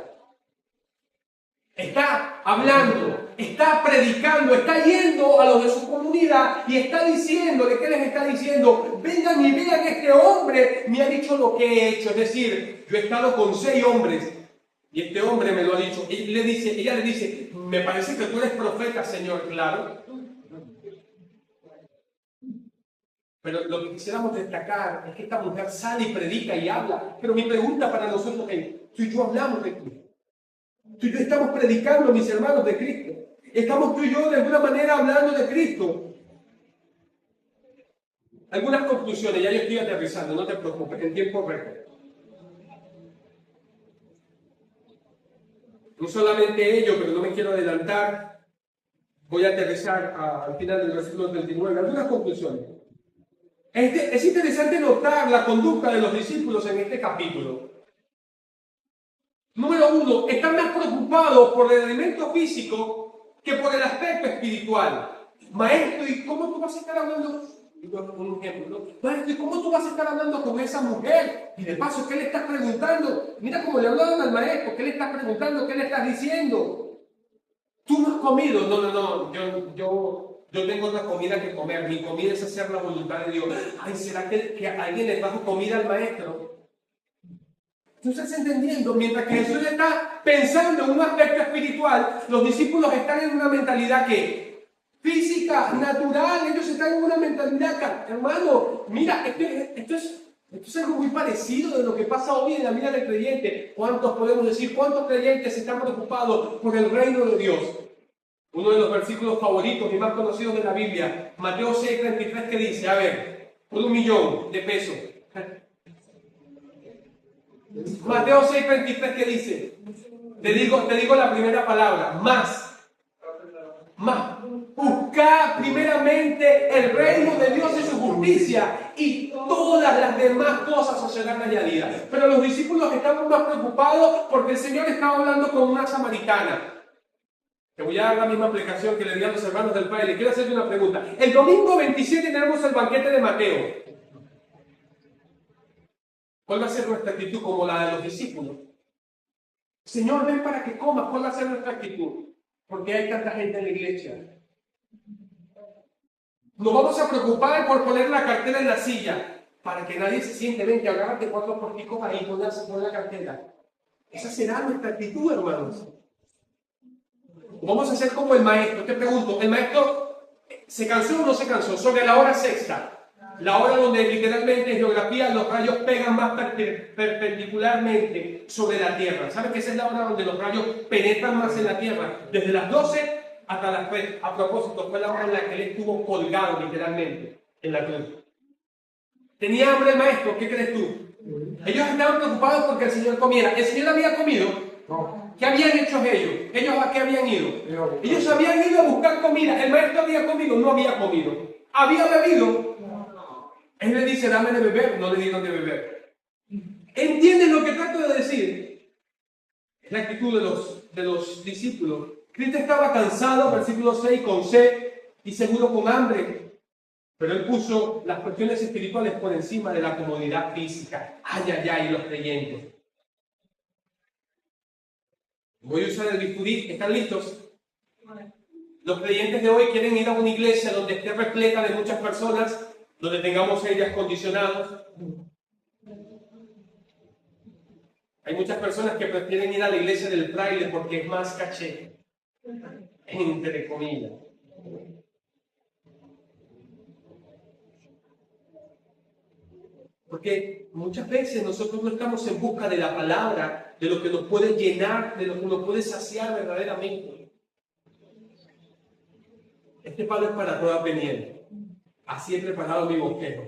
[SPEAKER 1] Está hablando, está predicando, está yendo a los de su comunidad y está diciéndole, ¿qué les está diciendo? Vengan y vean, este hombre me ha dicho lo que he hecho. Es decir, yo he estado con 6 hombres y este hombre me lo ha dicho. Ella le dice, me parece que tú eres profeta, Señor. Claro. Pero lo que quisiéramos destacar es que esta mujer sale y predica y habla. Pero mi pregunta para nosotros es, tú y yo hablamos de Cristo. Tú y yo estamos predicando, mis hermanos, de Cristo. Estamos tú y yo de alguna manera hablando de Cristo. Algunas conclusiones, ya yo estoy aterrizando, no te preocupes, en tiempo récord. No solamente ello, pero no me quiero adelantar. Voy a aterrizar al final del versículo 39. Algunas conclusiones. Es interesante notar la conducta de los discípulos en este capítulo. Número 1, están más preocupados por el elemento físico que por el aspecto espiritual. Maestro, ¿y cómo tú vas a estar hablando? Un ejemplo, ¿no? Maestro, ¿y cómo tú vas a estar hablando con esa mujer? Y de paso, ¿qué le estás preguntando? Mira cómo le hablaron al maestro. ¿Qué le estás preguntando? ¿Qué le estás diciendo? ¿Tú no has comido? No. Yo tengo otra comida que comer. Mi comida es hacer la voluntad de Dios. Ay, ¿será que alguien le trajo comida al maestro? ¿Tú estás entendiendo? Mientras que Jesús está pensando en un aspecto espiritual, los discípulos están en una mentalidad que física, natural. Ellos están en una mentalidad, hermano, mira, esto es algo muy parecido de lo que pasa hoy en la vida del creyente. ¿Cuántos podemos decir? ¿Cuántos creyentes están preocupados por el reino de Dios? Uno de los versículos favoritos y más conocidos de la Biblia, Mateo 6:33, que dice, a ver, por 1.000.000 de pesos. Mateo 6:33, que dice, te digo la primera palabra, más. Buscad primeramente el reino de Dios y su justicia, y todas las demás cosas os serán añadidas. Pero los discípulos estaban más preocupados porque el Señor estaba hablando con una samaritana. Te voy a dar la misma aplicación que le di a los hermanos del Padre. Quiero hacerte una pregunta. El domingo 27 tenemos el banquete de Mateo. ¿Cuál va a ser nuestra actitud como la de los discípulos? Señor, ven para que comas. ¿Cuál va a ser nuestra actitud? Porque hay tanta gente en la iglesia. Nos vamos a preocupar por poner la cartera en la silla para que nadie se siente. Ven, que agárrate 4 porticos ahí, pon la cartera. Esa será nuestra actitud, hermanos. Vamos a hacer como el maestro. Te pregunto, ¿el maestro se cansó o no se cansó? Sobre la hora sexta. La hora donde literalmente en geografía los rayos pegan más perpendicularmente sobre la Tierra. ¿Saben que esa es la hora donde los rayos penetran más en la Tierra? Desde las 12 hasta las 3. A propósito, fue la hora en la que él estuvo colgado literalmente en la cruz. ¿Tenía hambre el maestro? ¿Qué crees tú? Ellos estaban preocupados porque el Señor comiera. ¿El Señor había comido?
[SPEAKER 2] No.
[SPEAKER 1] ¿Qué habían hecho ellos? ¿Ellos a qué habían ido? Ellos habían ido a buscar comida. ¿El maestro había comido? No había comido. ¿Había bebido? Él le dice, dame de beber. No le dieron de beber. ¿Entienden lo que trato de decir? Es la actitud de los discípulos. Cristo estaba cansado, versículo 6, con sed y seguro con hambre. Pero él puso las cuestiones espirituales por encima de la comodidad física. Ay, ay, ay, los creyentes. Voy a usar el bisturí. ¿Están listos? Los creyentes de hoy quieren ir a una iglesia donde esté repleta de muchas personas, donde tengamos aires acondicionados. Hay muchas personas que prefieren ir a la iglesia del fraile porque es más caché, entre comillas. Porque muchas veces nosotros no estamos en busca de la palabra, de lo que nos puede llenar, de lo que nos puede saciar verdaderamente. Este palo es para toda pendiente. Así he preparado mi bosquejo.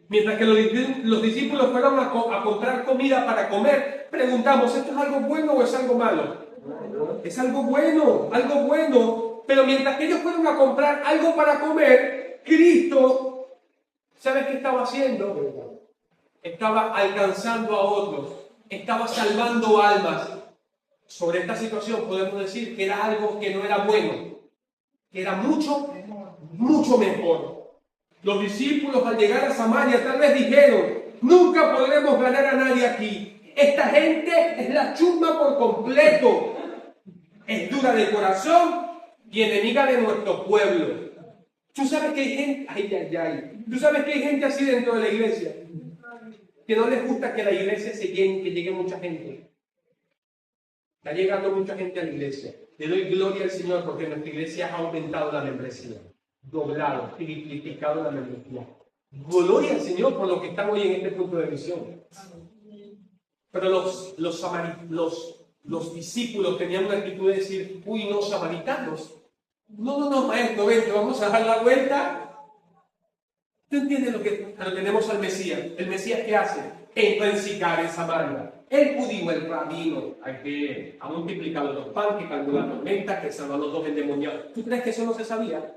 [SPEAKER 1] Mientras que los discípulos fueron a comprar comida para comer, preguntamos, ¿esto es algo bueno o es algo malo? Es algo bueno, algo bueno. Pero mientras que ellos fueron a comprar algo para comer, Cristo, ¿sabes qué estaba haciendo? Estaba alcanzando a otros, estaba salvando almas. Sobre esta situación podemos decir que era algo que no era bueno, que era mucho, mucho mejor. Los discípulos al llegar a Samaria tal vez dijeron, nunca podremos ganar a nadie aquí. Esta gente es la chusma por completo. Es dura de corazón y enemiga de nuestro pueblo. Tú sabes que hay gente, ay, ay, ay. Tú sabes que hay gente así dentro de la iglesia, que no les gusta que la iglesia se llene, que llegue mucha gente. Está llegando mucha gente a la iglesia. Le doy gloria al Señor porque nuestra iglesia ha aumentado la membresía, doblado, triplicado la membresía. Gloria al Señor por lo que están hoy en este punto de visión. Pero los discípulos tenían una actitud de decir, uy, no, samaritanos. No, maestro, vente, vamos a dar la vuelta. ¿Tú entiendes pero tenemos al Mesías? ¿El Mesías qué hace? Entra en Sicar, en Samaria. El judío, el rabino, al que ha multiplicado los panes, que calmó la tormenta, que salvó a los dos endemoniados. ¿Tú crees que eso no se sabía?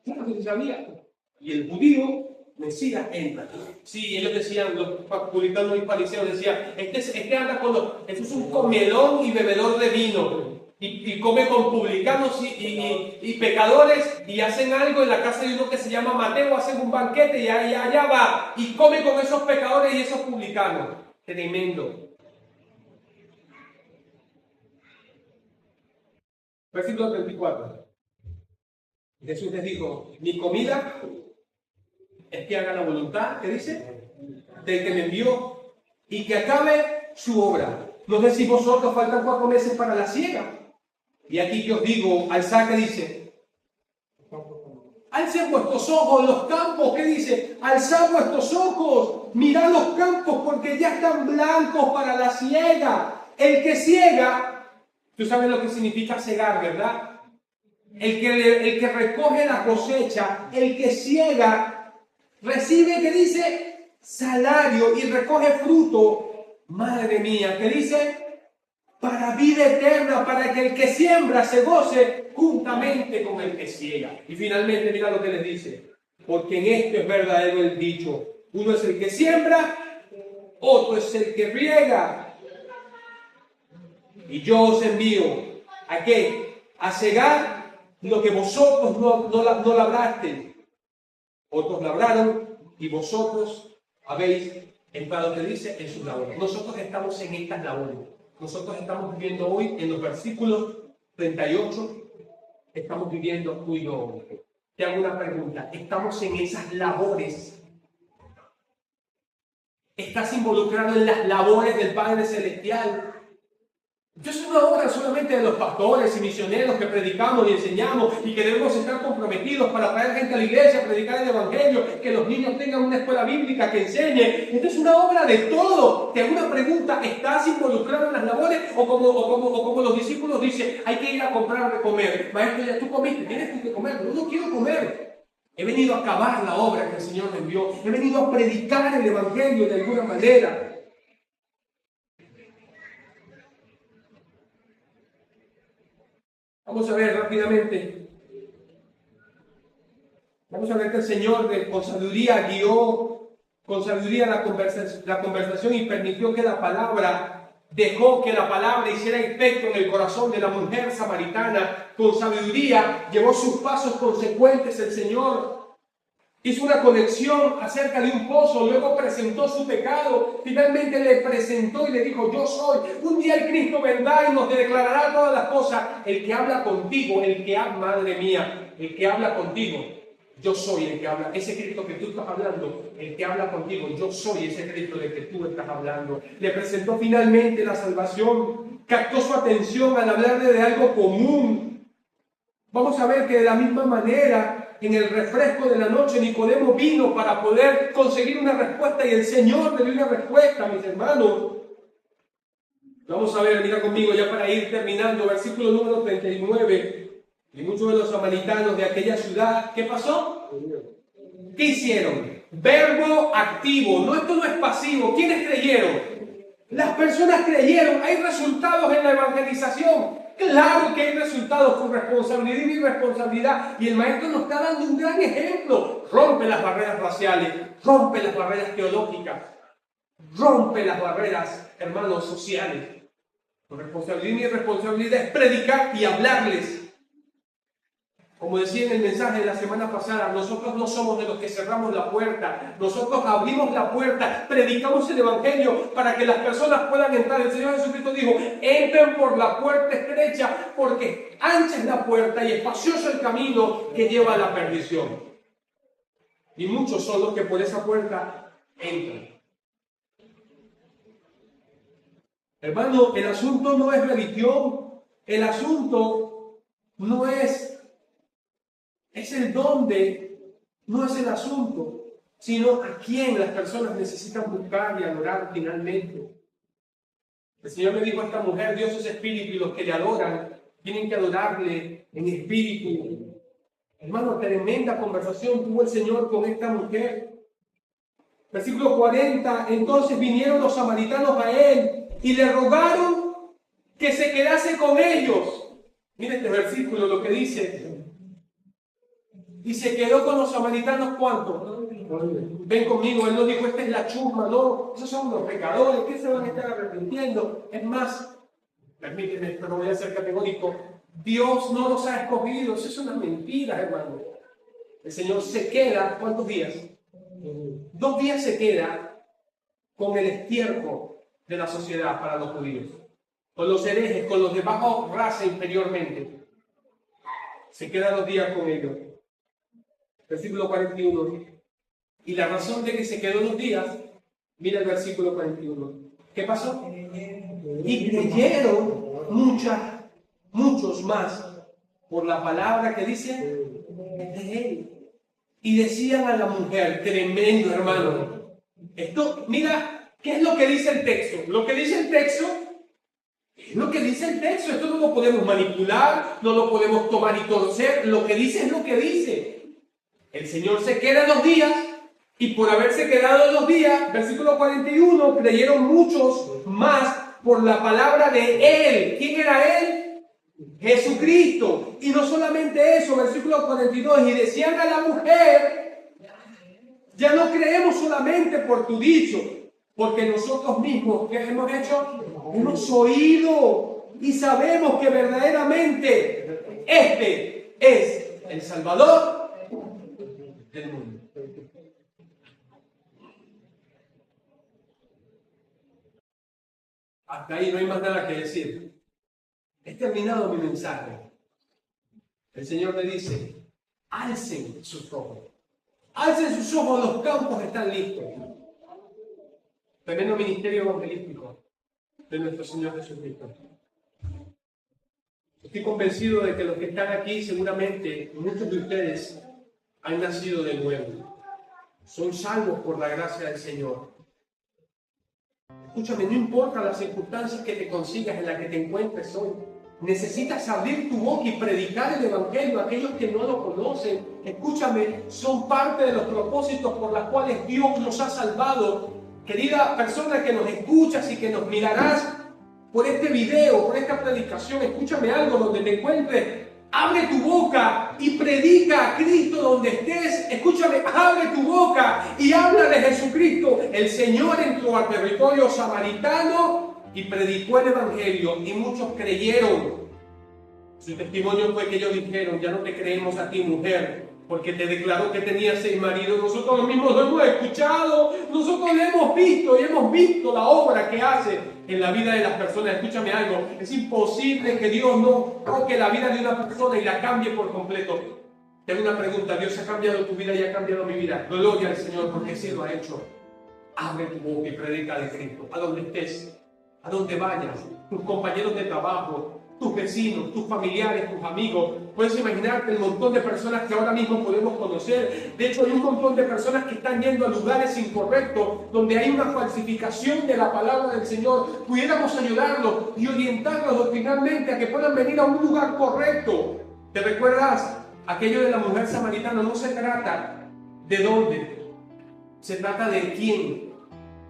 [SPEAKER 1] Claro que se sabía. Y el judío, Mesías, entra. Sí, ellos decían, los publicanos y fariseos decían, este anda con esto es un comedor y bebedor de vino. Y come con publicanos y pecadores y hacen algo en la casa de uno que se llama Mateo, hacen un banquete y allá va y come con esos pecadores y esos publicanos. Tremendo. Versículo 34. Jesús les dijo, mi comida es que haga la voluntad, ¿qué dice? Del que me envió y que acabe su obra. No sé si vosotros faltan 4 meses para la siega. Y aquí que os digo, alzad, ¿qué dice? Alcen vuestros ojos los campos, ¿qué dice? Alzad vuestros ojos, mirad los campos porque ya están blancos para la siega. El que siega, tú sabes lo que significa segar, ¿verdad? El que recoge la cosecha, el que siega, recibe, ¿qué dice? Salario y recoge fruto. Madre mía, ¿qué dice? Para vida eterna, para que el que siembra se goce juntamente con el que siega. Y finalmente, mira lo que les dice. Porque en esto es verdadero el dicho. Uno es el que siembra, otro es el que riega. Y yo os envío, ¿a qué? A cegar lo que vosotros no labrasteis. Otros labraron y vosotros habéis entrado, que dice, en sus labores. Nosotros estamos en estas labores. Nosotros estamos viviendo hoy en los versículos 38, estamos viviendo tú y yo. Te hago una pregunta, ¿estamos en esas labores? ¿Estás involucrado en las labores del Padre Celestial? Entonces no es una obra solamente de los pastores y misioneros que predicamos y enseñamos y que debemos estar comprometidos para traer gente a la iglesia, predicar el evangelio, que los niños tengan una escuela bíblica que enseñe. Entonces es una obra de todo. Te hago una pregunta: ¿estás involucrado en las labores? O como los discípulos dicen, hay que ir a comprar de comer. Maestro, ya tú comiste, tienes tú que comer. Pero no quiero comer. He venido a acabar la obra que el Señor me envió. He venido a predicar el evangelio de alguna manera. Vamos a ver rápidamente. Vamos a ver que el Señor con sabiduría guió, con sabiduría la conversación y permitió que la palabra, dejó que la palabra hiciera efecto en el corazón de la mujer samaritana. Con sabiduría llevó sus pasos consecuentes el Señor. Hizo una conexión acerca de un pozo, luego presentó su pecado, finalmente le presentó y le dijo: yo soy. Un día el Cristo vendrá y nos declarará todas las cosas. El que habla contigo, madre mía, el que habla contigo, yo soy el que habla. Ese Cristo que tú estás hablando, el que habla contigo, yo soy ese Cristo de que tú estás hablando. Le presentó finalmente la salvación, captó su atención al hablarle de algo común. Vamos a ver que de la misma manera, en el refresco de la noche, Nicodemo vino para poder conseguir una respuesta y el Señor le dio una respuesta, mis hermanos. Vamos a ver, mira conmigo ya para ir terminando, versículo número 39. Y muchos de los samaritanos de aquella ciudad, ¿qué pasó? ¿Qué hicieron? Verbo activo. No, esto no es pasivo. ¿Quiénes creyeron? Las personas creyeron. Hay resultados en la evangelización. Claro que hay resultados con responsabilidad y irresponsabilidad. Y el maestro nos está dando un gran ejemplo. Rompe las barreras raciales, rompe las barreras teológicas, rompe las barreras, hermanos, sociales. Con responsabilidad y irresponsabilidad es predicar y hablarles. Como decía en el mensaje de la semana pasada, nosotros no somos de los que cerramos la puerta. Nosotros abrimos la puerta, predicamos el evangelio para que las personas puedan entrar. El Señor Jesucristo dijo: entren por la puerta estrecha, porque ancha es la puerta y espacioso el camino que lleva a la perdición. Y muchos son los que por esa puerta entran. Hermano, el asunto no es religión. El asunto no es el dónde, no es el asunto, sino a quién las personas necesitan buscar y adorar finalmente. El Señor le dijo a esta mujer: Dios es espíritu y los que le adoran tienen que adorarle en espíritu. Hermano, tremenda conversación tuvo el Señor con esta mujer. Versículo 40, entonces vinieron los samaritanos a él y le rogaron que se quedase con ellos. Mira este versículo, lo que dice. Y se quedó con los samaritanos, ¿cuánto? Ven conmigo, él no dijo: esta es la chusma, no, esos son los pecadores, que se van a estar arrepintiendo. Es más, permíteme, pero voy a ser categórico, Dios no los ha escogido. Eso es una mentira, hermano. El Señor se queda, ¿cuántos días? 2 días se queda con el estiércol de la sociedad para los judíos, con los herejes, con los de baja raza inferiormente. Se queda 2 días con ellos. Versículo 41. Y la razón de que se quedó 2 días, mira el versículo 41. ¿Qué pasó? Y creyeron muchos más por la palabra que dice de él. Y decían a la mujer, tremendo, hermano. Esto, mira, ¿qué es lo que dice el texto? Lo que dice el texto es lo que dice el texto. Esto no lo podemos manipular, no lo podemos tomar y torcer. Lo que dice es lo que dice. El Señor se queda 2 días, y por haberse quedado 2 días, versículo 41, creyeron muchos más por la palabra de Él. ¿Quién era Él? Jesucristo. Y no solamente eso, versículo 42, y decían a la mujer: ya no creemos solamente por tu dicho, porque nosotros mismos, ¿qué hemos hecho? Hemos oído y sabemos que verdaderamente este es el Salvador del mundo. Hasta ahí no hay más nada que decir. He terminado mi mensaje. El Señor me dice: alcen sus ojos. Alcen sus ojos, los campos están listos. Tremendo ministerio evangelístico de nuestro Señor Jesucristo. Estoy convencido de que los que están aquí, seguramente muchos de ustedes han nacido de nuevo. Son salvos por la gracia del Señor. Escúchame, no importa las circunstancias que te consigas, en las que te encuentres hoy. Necesitas abrir tu boca y predicar el Evangelio a aquellos que no lo conocen. Escúchame, son parte de los propósitos por los cuales Dios nos ha salvado. Querida persona que nos escuchas y que nos mirarás por este video, por esta predicación, escúchame algo donde te encuentres. Abre tu boca y predica a Cristo donde estés. Escúchame, abre tu boca y habla de Jesucristo. El Señor entró al territorio samaritano y predicó el Evangelio y muchos creyeron. Su testimonio fue que ellos dijeron: ya no te creemos a ti, mujer, porque te declaró que tenía 6 maridos. Nosotros mismos lo hemos escuchado, nosotros lo hemos visto y hemos visto la obra que hace en la vida de las personas. Escúchame algo, es imposible que Dios no toque la vida de una persona y la cambie por completo. Te hago una pregunta: Dios ha cambiado tu vida y ha cambiado mi vida. Gloria al Señor, porque sí lo ha hecho. Abre tu boca y predica de Cristo, a donde estés, a donde vayas, tus compañeros de trabajo, tus vecinos, tus familiares, tus amigos. Puedes imaginarte el montón de personas que ahora mismo podemos conocer. De hecho, hay un montón de personas que están yendo a lugares incorrectos, donde hay una falsificación de la palabra del Señor. Pudiéramos ayudarlos y orientarlos doctrinalmente a que puedan venir a un lugar correcto. ¿Te recuerdas aquello de la mujer samaritana? No se trata de dónde, se trata de quién.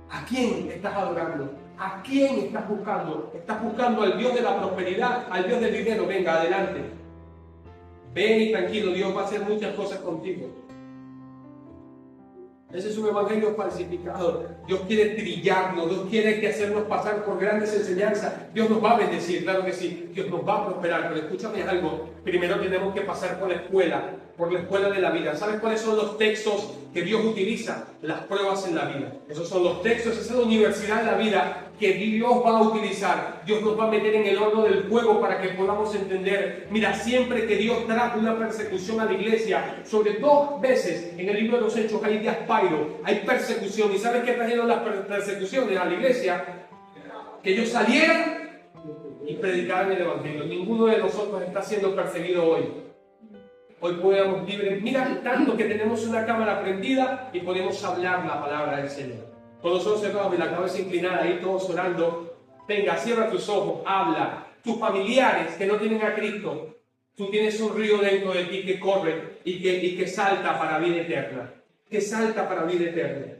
[SPEAKER 1] ¿A quién estás adorando? ¿A quién estás buscando? ¿Estás buscando al Dios de la prosperidad, al Dios del dinero? Venga, adelante. Ven y tranquilo, Dios va a hacer muchas cosas contigo. Ese es un evangelio falsificado. Dios quiere trillarnos, Dios quiere que hacernos pasar por grandes enseñanzas. Dios nos va a bendecir, claro que sí. Dios nos va a prosperar, pero escúchame algo. Primero tenemos que pasar por la escuela de la vida. ¿Sabes cuáles son los textos que Dios utiliza? Las pruebas en la vida. Esos son los textos, esa es la universidad de la vida que Dios va a utilizar. Dios nos va a meter en el horno del fuego para que podamos entender. Mira, siempre que Dios trajo una persecución a la iglesia, sobre 2 veces en el libro de los Hechos hay diaspairo, hay persecución. ¿Y sabes qué trajeron las persecuciones a la iglesia? Que ellos salieran y predicaran el Evangelio. Ninguno de nosotros está siendo perseguido hoy. Hoy podemos libres. Mira, tanto que tenemos una cámara prendida y podemos hablar la palabra del Señor. Todos los ojos cerrados y la cabeza inclinada, ahí todos orando. Venga, cierra tus ojos, habla. Tus familiares que no tienen a Cristo, tú tienes un río dentro de ti que corre y que salta para vida eterna. Que salta para vida eterna.